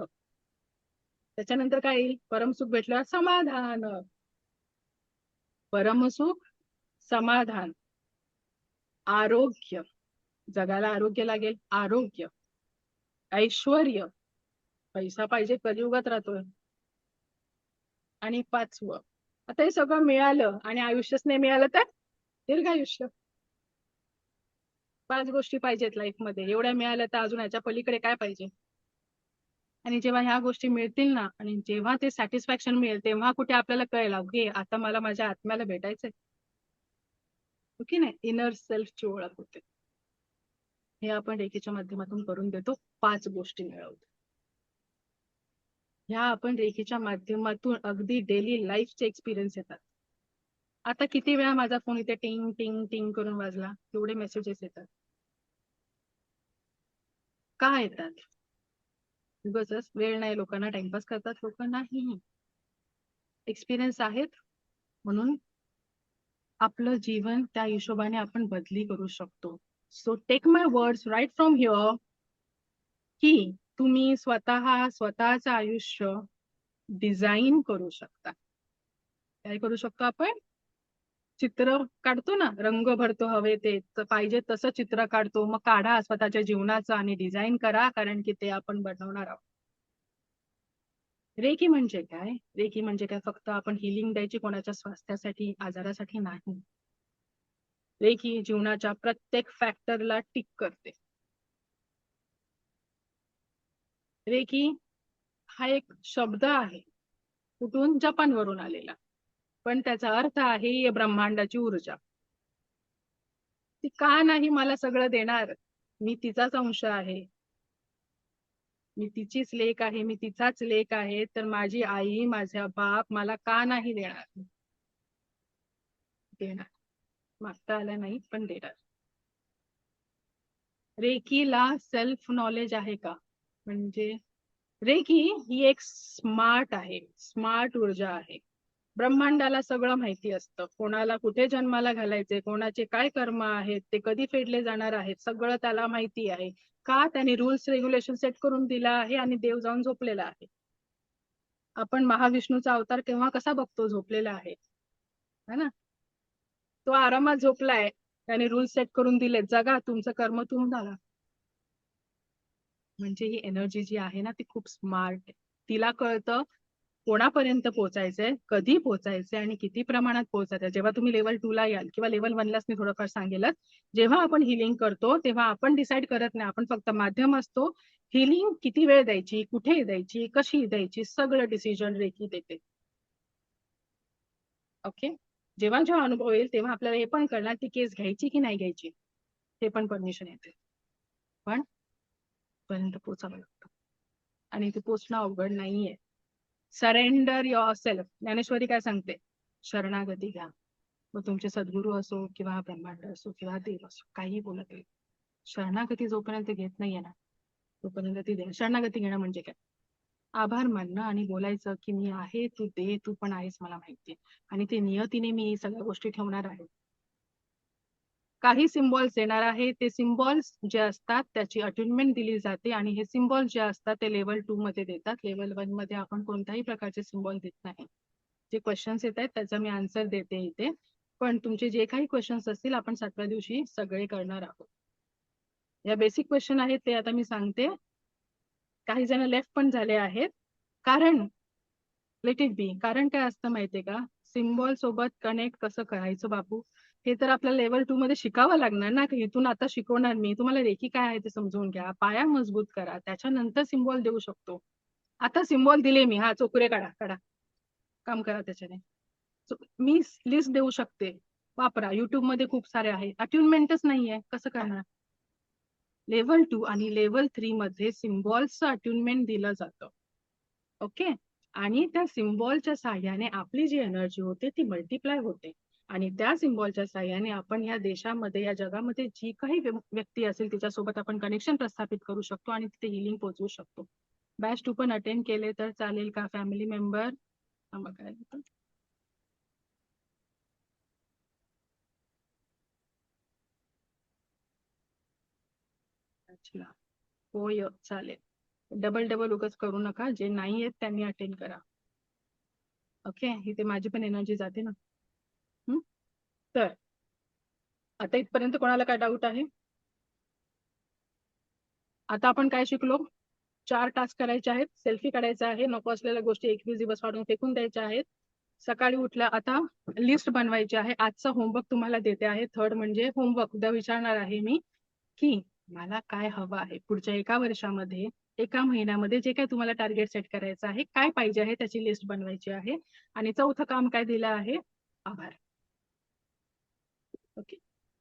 त्याच्यानंतर काय येईल, परमसुख भेटल्यावर समाधान, परमसुख, समाधान, आरोग्य, जगाला आरोग्य लागेल, आरोग्य, ऐश्वर्य, पैसा पाहिजे, कलियुगात राहतोय. आणि 5वं, आता हे सगळं मिळालं आणि आयुष्यच नाही मिळालं तर दीर्घायुष्य. 5 गोष्टी पाहिजेत लाईफ मध्ये. एवढ्या मिळाल्या तर अजून याच्या पलीकडे काय पाहिजे. आणि जेव्हा ह्या गोष्टी मिळतील ना, आणि जेव्हा ते सॅटिस्फॅक्शन मिळेल, तेव्हा कुठे आपल्याला कळेल, ओके आता मला माझ्या आत्म्याला भेटायचंय, ओके नाही, इनर सेल्फची ओळख होते. हे आपण रेकीच्या माध्यमातून करून देतो. 5 गोष्टी मिळवतो. ह्या आपण रेकीच्या माध्यमातून अगदी डेली लाईफचे एक्सपिरियन्स येतात. आता किती वेळा माझा फोन इथे टिंग टिंग टिंग करून वाजला, एवढे मेसेजेस येतात. का येतात, उगाचच वेळ नाही, लोकांना टाइमपास करतात लोक, नाही, एक्सपिरियन्स आहेत. म्हणून आपलं जीवन त्या हिशोबाने आपण बदली करू शकतो. So take my words right from here, की तुम्ही स्वतःचं आयुष्य डिझाईन करू शकता. काय करू शकतो आपण, चित्र काढतो ना, रंग भरतो हवे ते पाहिजे तसं चित्र काढतो, मग काढा स्वतःच्या जीवनाचं आणि डिझाईन करा, कारण की ते आपण बनवणार आहोत. रेकी म्हणजे काय, रेकी म्हणजे काय, फक्त आपण हिलिंग द्यायची कोणाच्या स्वास्थ्यासाठी, आजारासाठी नाही. रेकी जीवनाच्या प्रत्येक फॅक्टरला टिक करते. रेकी हा एक शब्द आहे, कुठून, जपानवरून आलेला, पण त्याचा अर्थ आहे ब्रह्मांडाची ऊर्जा. ती का नाही मला सगळं देणार, मी तिचाच अंश आहे, मी तिचीच लेक आहे, मी तिचाच लेक आहे, तर माझी आई, माझा बाप मला का नाही देणार, देणार, मागता आलं नाही पण देणार. रेकीला सेल्फ नॉलेज आहे का, म्हणजे रेकी ही एक स्मार्ट आहे, स्मार्ट ऊर्जा आहे. ब्रह्मांडाला सगळं माहिती असतं, कोणाला कुठे जन्माला घालायचे, कोणाचे काय कर्म आहेत, ते कधी फेडले जाणार आहेत, सगळं त्याला माहिती आहे. का, त्याने रूल्स रेग्युलेशन सेट करून दिला आहे आणि देव जाऊन झोपलेला आहे. आपण महाविष्णूचा अवतार केव्हा कसा बघतो, झोपलेला आहे है ना, तो आरामात झोपलाय, त्याने रूल्स सेट करून दिले, जगा, तुमचं कर्म तुम्ही झाला. म्हणजे ही एनर्जी जी आहे ना, ती खूप स्मार्ट आहे. तिला कळतं कोणापर्यंत पोहोचायचंय, कधी पोहोचायचंय आणि किती प्रमाणात पोहोचायचंय. जेव्हा तुम्ही लेवल 2 ला याल किंवा लेवल 1 लाच मी थोडंफार सांगेलच, जेव्हा आपण हिलिंग करतो तेव्हा आपण डिसाईड करत नाही, आपण फक्त माध्यम असतो. हिलिंग किती वेळ द्यायची, कुठे द्यायची, कशी द्यायची, सगळं डिसिजन रेकी देते. ओके, जेव्हा जेव्हा अनुभव येईल तेव्हा आपल्याला हे पण कळणार ती केस घ्यायची की नाही घ्यायची, ते पण परमिशन येते. पण पर्यंत पोचावं लागतं आणि ते पोचणं अवघड नाहीये. Surrender your self. ज्ञानेश्वरी काय सांगते, शरणागती घ्या. मग तुमचे सद्गुरू असो किंवा ब्रह्मांड असो किंवा देव असो, काही बोलत नाही, शरणागती जोपर्यंत घेत नाहीये ना, तोपर्यंत ती दे. शरणागती घेणं म्हणजे काय, आभार मानणं आणि बोलायचं की मी आहे, तू दे, तू पण आहेस मला माहितीये, आणि ते नियतीने मी सगळ्या गोष्टी ठेवणार आहे. काही सिम्बॉल्स येणार आहे, ते सिम्बॉल्स जे असतात त्याची अट्युनमेंट दिली जाते, आणि हे सिम्बॉल्स जे असतात ते लेवल 2 मध्ये देतात. लेवल 1 मध्ये आपण कोणत्याही प्रकारचे सिम्बॉल देत नाही. जे क्वेश्चन्स येत आहेत त्याचा मी आन्सर देते इथे, पण तुमचे जे काही क्वेश्चन्स असतील आपण 7व्या दिवशी सगळे करणार आहोत. या बेसिक क्वेश्चन आहेत ते आता मी सांगते. काही जण लेफ्ट पण झाले आहेत, कारण लेट इट बी. कारण काय असतं माहितीये का, सिम्बॉल सोबत कनेक्ट कसं करायचं बापू, हे तर आपल्याला लेवल 2 मध्ये शिकावं लागणार ना. इथून आता शिकवणार मी तुम्हाला, रेकी काय आहे ते समजून घ्या, पाया मजबूत करा, त्याच्यानंतर सिम्बॉल देऊ शकतो. आता सिम्बॉल दिले मी, हा चोकुरे काढा, काम करा त्याच्याने. मी लिस्ट देऊ शकते, वापरा, युट्यूब मध्ये खूप सारे आहे. अट्युनमेंटच नाहीये, कसं करणार. लेवल 2 आणि लेवल 3 मध्ये सिम्बॉल्सचं अट्युनमेंट दिलं जातं. ओके, आणि त्या सिम्बॉलच्या साह्याने आपली जी एनर्जी होते ती मल्टिप्लाय होते. आणि त्या सिम्बॉलच्या साहाय्याने आपण या देशामध्ये, या जगामध्ये जी काही व्यक्ती असेल तिच्यासोबत आपण कनेक्शन प्रस्थापित करू शकतो आणि तिथे हिलिंग पोहोचवू शकतो. बॅच 2 पण अटेंड केले तर चालेल का फॅमिली मेंबर? काय होतं? अच्छा, होय चालेल. डबल उगाच करू नका. जे नाही आहेत त्यांनी अटेंड करा. ओके, इथे माझी पण एनर्जी जाते ना. तर आता इथपर्यंत कोणाला काय डाऊट आहे? आता आपण काय शिकलो? 4 टास्क करायचे आहेत. सेल्फी काढायचा आहे. नको असलेल्या गोष्टी 21 दिवस वाढून फेकून द्यायच्या आहेत. सकाळी उठल्या आता लिस्ट बनवायची आहे. आजचा होमवर्क तुम्हाला देते आहे. थर्ड म्हणजे होमवर्क उद्या विचारणार आहे मी की मला काय हवं आहे पुढच्या 1 वर्षामध्ये, 1 महिन्यामध्ये जे काही तुम्हाला टार्गेट सेट करायचं आहे, काय पाहिजे आहे त्याची लिस्ट बनवायची आहे. आणि चौथं काम काय दिलं आहे? आभार. ओके,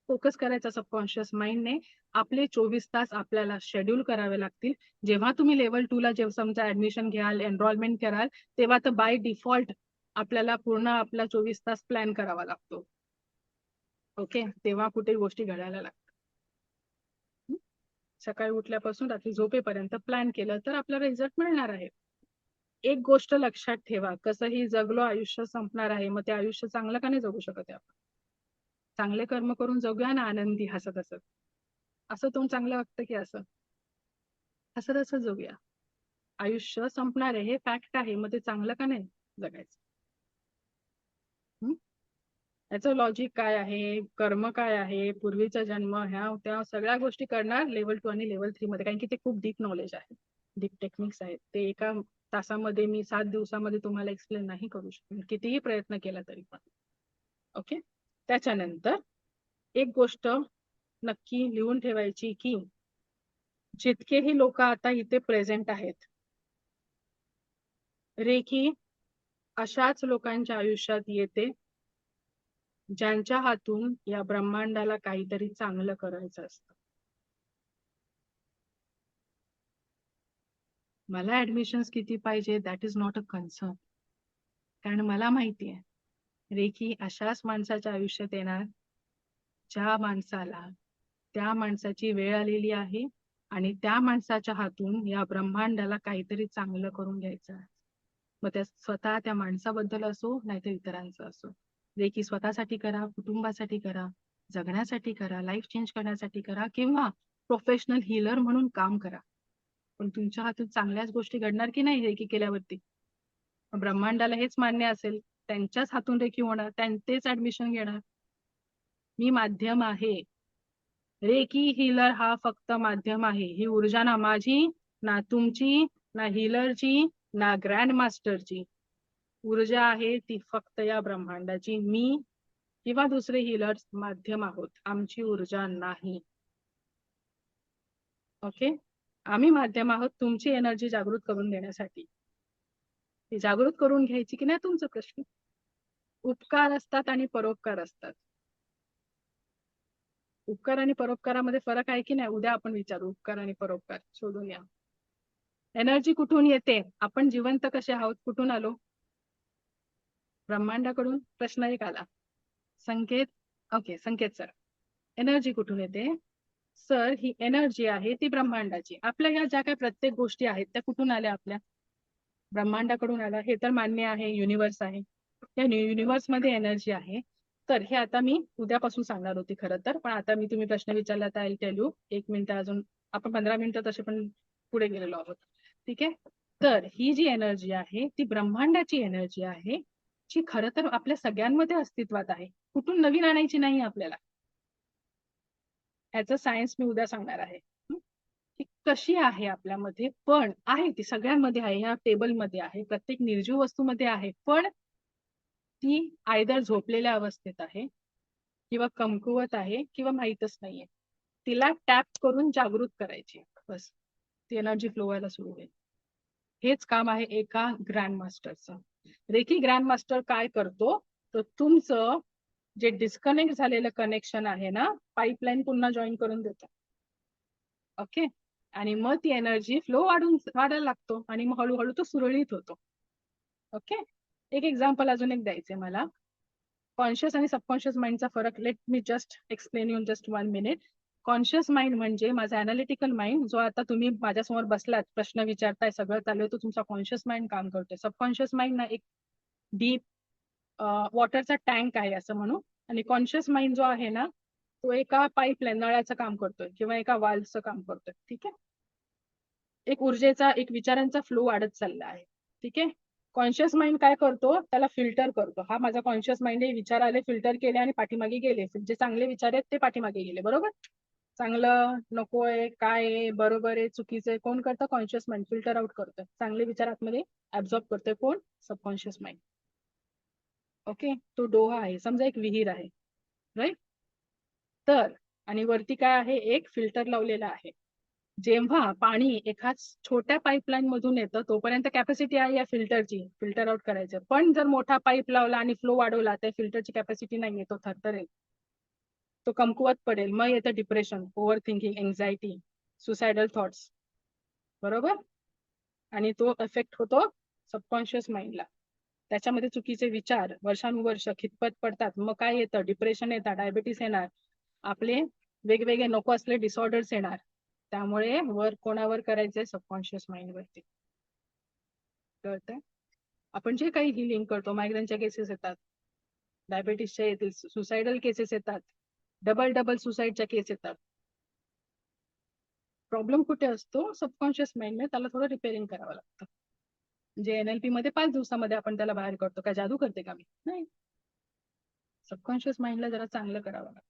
फोकस करायचा सबकॉन्शियस माइंडने. आपले 24 तास आपल्याला शेड्यूल करावे लागतील. जेव्हा तुम्ही लेवल 2 ला जेव्हा समजा ऍडमिशन घ्याल, एनरोलमेंट कराल, तेव्हा तर बाय डिफॉल्ट आपल्याला पूर्ण आपला 24 तास प्लॅन करावा लागतो. ओके, तेव्हा कुठे गोष्टी घडायला लागतात. सकाळी उठल्यापासून रात्री झोपेपर्यंत प्लॅन केलं तर आपल्याला रिझल्ट मिळणार आहे. एक गोष्ट लक्षात ठेवा, कसंही जगलो आयुष्य संपणार आहे, मग ते आयुष्य चांगलं का नाही जगू शकत आहे आपण? चांगले कर्म करून जगूया ना आनंदी हसत हसत. असं तोंड चांगलं वाटतं की असं हसत हसत जगूया. आयुष्य संपणार आहे हे फॅक्ट आहे, मग ते चांगलं का नाही जगायचं? याचं लॉजिक काय आहे, कर्म काय आहे, पूर्वीचा जन्म, ह्या त्या सगळ्या गोष्टी करणार लेवल 2 आणि लेवल 3 मध्ये, कारण की ते खूप डीप नॉलेज आहे, डीप टेक्निक्स आहेत. ते 1 तासामध्ये मी 7 दिवसामध्ये तुम्हाला एक्सप्लेन नाही करू शकत, कितीही प्रयत्न केला तरी पण. ओके, त्याच्यानंतर एक गोष्ट नक्की लिहून ठेवायची की जितकेही लोक आता इथे प्रेझेंट आहेत, रेखी अशाच लोकांच्या आयुष्यात येते ज्यांच्या हातून या ब्रह्मांडाला काहीतरी चांगलं करायचं असतं. मला ऍडमिशन्स किती पाहिजे that is not a concern, कारण मला माहिती आहे रेखी अशाच माणसाच्या आयुष्यात येणार ज्या माणसाला त्या माणसाची वेळ आलेली आहे आणि त्या माणसाच्या हातून या ब्रह्मांडाला काहीतरी चांगलं करून घ्यायचं आहे. मग त्या स्वतः त्या माणसाबद्दल असो नाहीतर इतरांचं असो. रेखी स्वतःसाठी करा, कुटुंबासाठी करा, जगण्यासाठी करा, लाईफ चेंज करण्यासाठी करा किंवा प्रोफेशनल हीलर म्हणून काम करा. पण तुमच्या हातून चांगल्याच गोष्टी घडणार की नाही रेखी केल्यावरती? ब्रह्मांडाला हेच मान्य असेल, त्यांच्याच हातून रेखी होणार, त्यांचेच ऍडमिशन घेणार. मी माध्यम आहे. रेकी हीलर हा फक्त माध्यम आहे. ही ऊर्जा ना माझी, ना तुमची, ना हीलरची, ना ग्रँड मास्टरची. ऊर्जा आहे ती फक्त या ब्रह्मांडाची. मी किंवा दुसरे हीलर्स माध्यम आहोत, आमची ऊर्जा नाही. ओके, आम्ही माध्यम आहोत तुमची एनर्जी जागृत करून देण्यासाठी. ती जागृत करून घ्यायची की नाही तुमचा प्रश्न. उपकार असतात आणि परोपकार असतात. उपकार आणि परोपकारामध्ये फरक आहे की नाही उद्या आपण विचारू. उपकार आणि परोपकार शोधून या. एनर्जी कुठून येते? आपण जिवंत कसे आहोत? कुठून आलो? ब्रह्मांडाकडून. प्रश्न एक आला. संकेत, ओके संकेत सर, एनर्जी कुठून येते? सर, ही एनर्जी आहे ती ब्रह्मांडाची. आपल्या या ज्या काही प्रत्येक गोष्टी आहेत त्या कुठून आल्या? आपल्या ब्रह्मांडाकडून आल्या, हे तर मान्य आहे. युनिव्हर्स आहे, या युनिव्हर्स मध्ये एनर्जी आहे. तर हे आता मी उद्यापासून सांगणार होती खरं तर, पण आता मी तुम्ही प्रश्न विचारला तर आय टेल यू. 1 मिनिट अजून, आपण 15 मिनिटं तसे पण पुढे गेलेलो आहोत. ठीक आहे, तर ही जी एनर्जी आहे ती ब्रह्मांडाची एनर्जी आहे, जी खरं तर आपल्या सगळ्यांमध्ये अस्तित्वात आहे. कुठून नवीन आणायची नाही आपल्याला. ह्याचं सायन्स मी उद्या सांगणार आहे की कशी आहे आपल्यामध्ये, पण आहे ती सगळ्यांमध्ये आहे. ह्या टेबलमध्ये आहे, प्रत्येक निर्जीव वस्तूमध्ये आहे, पण ती आयदर झोपलेल्या अवस्थेत आहे किंवा कमकुवत आहे किंवा माहीतच नाहीये. तिला टॅप करून जागृत करायची, बस ती एनर्जी फ्लो व्हायला सुरू होईल. हेच काम आहे एका ग्रँड मास्टरचं. रेकी ग्रँड मास्टर काय करतो तर तुमचं जे डिस्कनेक्ट झालेलं कनेक्शन आहे ना, पाईपलाईन पुन्हा जॉईन करून देतो. ओके, आणि मग ती एनर्जी फ्लो वाढायला लागतो आणि मग हळूहळू तो सुरळीत होतो. ओके, एक एक्झाम्पल अजून एक द्यायचंय मला. कॉन्शियस आणि सबकॉन्शियस माइंडचा फरक let me just explain you in just 1 minute. Conscious mind म्हणजे माझा अनालिटिकल माइंड, जो आता तुम्ही माझ्यासमोर बसलात, प्रश्न विचारताय, सगळं चालू आहे, तो तुमचा कॉन्शियस माइंड काम करतोय. सबकॉन्शियस माइंड ना एक डीप वॉटरचा टँक आहे असं म्हणू. आणि कॉन्शियस माइंड जो आहे ना, तो एका पाईपलाईन नळ्याचं काम करतोय किंवा एका वाल्वचं काम करतोय. ठीक आहे. एक ऊर्जेचा, एक विचारांचा फ्लो वाढत चालला आहे. ठीक आहे. कॉन्शियस माइंड काय करतो, त्याला फिल्टर करतो. हा माझा कॉन्शियस माइंड आहे, विचार आले, फिल्टर केले आणि पाठीमागे गेले. जे चांगले विचार आहेत ते पाठीमागे गेले. बरोबर. चांगलं नकोय, काय आहे, बरोबर आहे, चुकीचं आहे, कोण करतं, कॉन्शियस माइंड फिल्टर आउट करतं. चांगले विचार आतमध्ये ऍब्झॉर्ब करतोय कोण, सबकॉन्शियस माइंड. ओके. तो डोहा आहे, समजा एक विहीर आहे, राईट. तर आणि वरती काय आहे, एक फिल्टर लावलेला आहे. जेव्हा पाणी एका छोट्या पाईपलाईन मधून येतं, तोपर्यंत कॅपॅसिटी आहे या फिल्टरची, फिल्टर आउट करायचं. पण जर मोठा पाईप लावला आणि फ्लो वाढवला, त्या फिल्टरची कॅपॅसिटी नाहीये, तो थरथरेल, तो कमकुवत पडेल. मग येतं depression, over thinking, anxiety, suicidal thoughts. बरोबर. आणि तो इफेक्ट होतो सबकॉन्शियस माइंडला. त्याच्यामध्ये चुकीचे विचार वर्षानुवर्ष खितपत पडतात. मग काय येतं, डिप्रेशन येतात, डायबिटीस येणार, आपले वेगवेगळे नको असले डिसऑर्डर्स येणार. त्यामुळे वर्क कोणावर करायचंय, सबकॉन्शियस माइंड वरती. कळतंय. आपण जे काही हिलिंग करतो, मायग्रेनच्या केसेस येतात, डायबिटीसच्या येतील, सुसायडल केसेस येतात, डबल सुसाईडच्या केस येतात. प्रॉब्लेम कुठे असतो, सबकॉन्शियस माइंडने त्याला थोडं रिपेअरिंग करावं लागतं. म्हणजे NLP मध्ये 5 दिवसामध्ये आपण त्याला बाहेर करतो. काय जादू करते का मी? नाही. सबकॉन्शियस माइंडला जरा चांगलं करावं लागतं.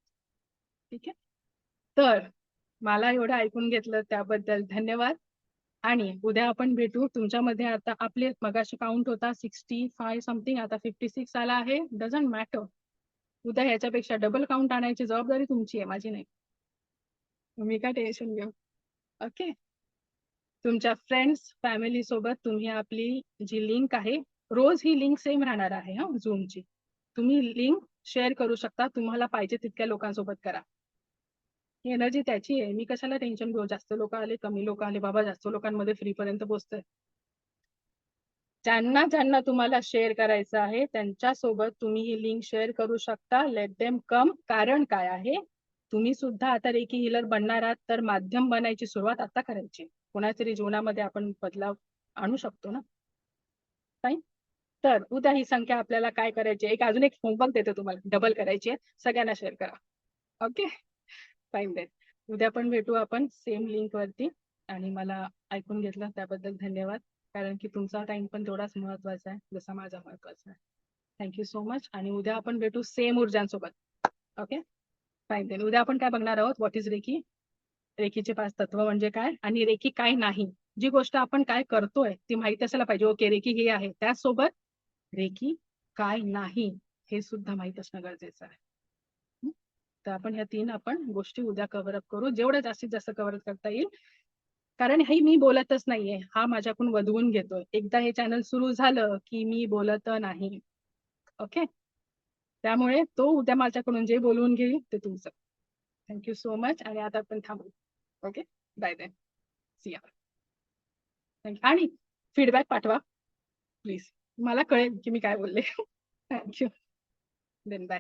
ठीक आहे. तर मला एवढं ऐकून घेतलं त्याबद्दल धन्यवाद. आणि उद्या आपण भेटू. तुमच्यामध्ये आता आपले मगाशी काउंट होता 65 समथिंग, आता 56 आला आहे. Doesn't matter. उद्या ह्याच्यापेक्षा डबल काउंट आणायची जबाबदारी तुमची आहे, माझी नाही. तुम्ही काय टेन्शन घेऊ. ओके. तुमच्या फ्रेंड्स, फॅमिली सोबत तुम्ही आपली जी लिंक आहे, रोज ही लिंक सेम राहणार आहे हा झूमची. तुम्ही लिंक शेअर करू शकता, तुम्हाला पाहिजे तितक्या लोकांसोबत करा. ही एनर्जी त्याची आहे. मी कशाला टेन्शन घेऊ, जास्त लोक आले, कमी लोक आले, बाबा जास्त लोकांमध्ये फ्री पर्यंत पोहोचतंय. ज्यांना ज्यांना तुम्हाला शेअर करायचं आहे त्यांच्यासोबत तुम्ही ही लिंक शेअर करू शकता. Let them come. कारण काय आहे, तुम्ही सुद्धा आता रेकी हिलर बनणार आहात, तर माध्यम बनायची सुरुवात आता करायची. कोणातरी जीवनामध्ये आपण बदलाव आणू शकतो ना. फाईन. तर उद्या ही संख्या आपल्याला काय करायची, एक अजून एक होमवर्क देते तुम्हाला, डबल करायची आहे. सगळ्यांना शेअर करा. ओके. Fine then. उद्या पण भेटू आपण सेम लिंक वरती. आणि मला ऐकून घेतलं त्याबद्दल धन्यवाद. कारण की तुमचा टाइम पण तेवढाच महत्वाचा आहे जसा माझा महत्वाचा आहे. Thank you so much. आणि उद्या आपण भेटू सेम ऊर्जांसोबत. ओके. Fine then. उद्या आपण काय बघणार आहोत, व्हॉट इज रेकी, रेकीचे 5 तत्व म्हणजे काय आणि रेकी काय नाही. जी गोष्ट आपण काय करतोय ती माहिती असायला पाहिजे. ओके, रेकी हे आहे, त्याचसोबत रेकी काय नाही हे सुद्धा माहित असणं गरजेचं आहे. तर आपण ह्या 3 आपण गोष्टी उद्या कव्हर अप करू, जेवढं जास्तीत जास्त कव्हर करता येईल. कारण हे मी बोलतच नाहीये, हा माझ्याकडून वधवून घेतोय. एकदा हे चॅनल सुरू झालं की मी बोलत नाही. ओके. त्यामुळे तो उद्या माझ्याकडून जे बोलवून घेईल ते तुमचं. Thank you so much. आणि आता आपण थांबू. Okay. Bye then. See ya. Thank you. आणि फीडबॅक पाठवा प्लीज, मला कळेल की मी काय बोलले. थँक्यू. Then bye.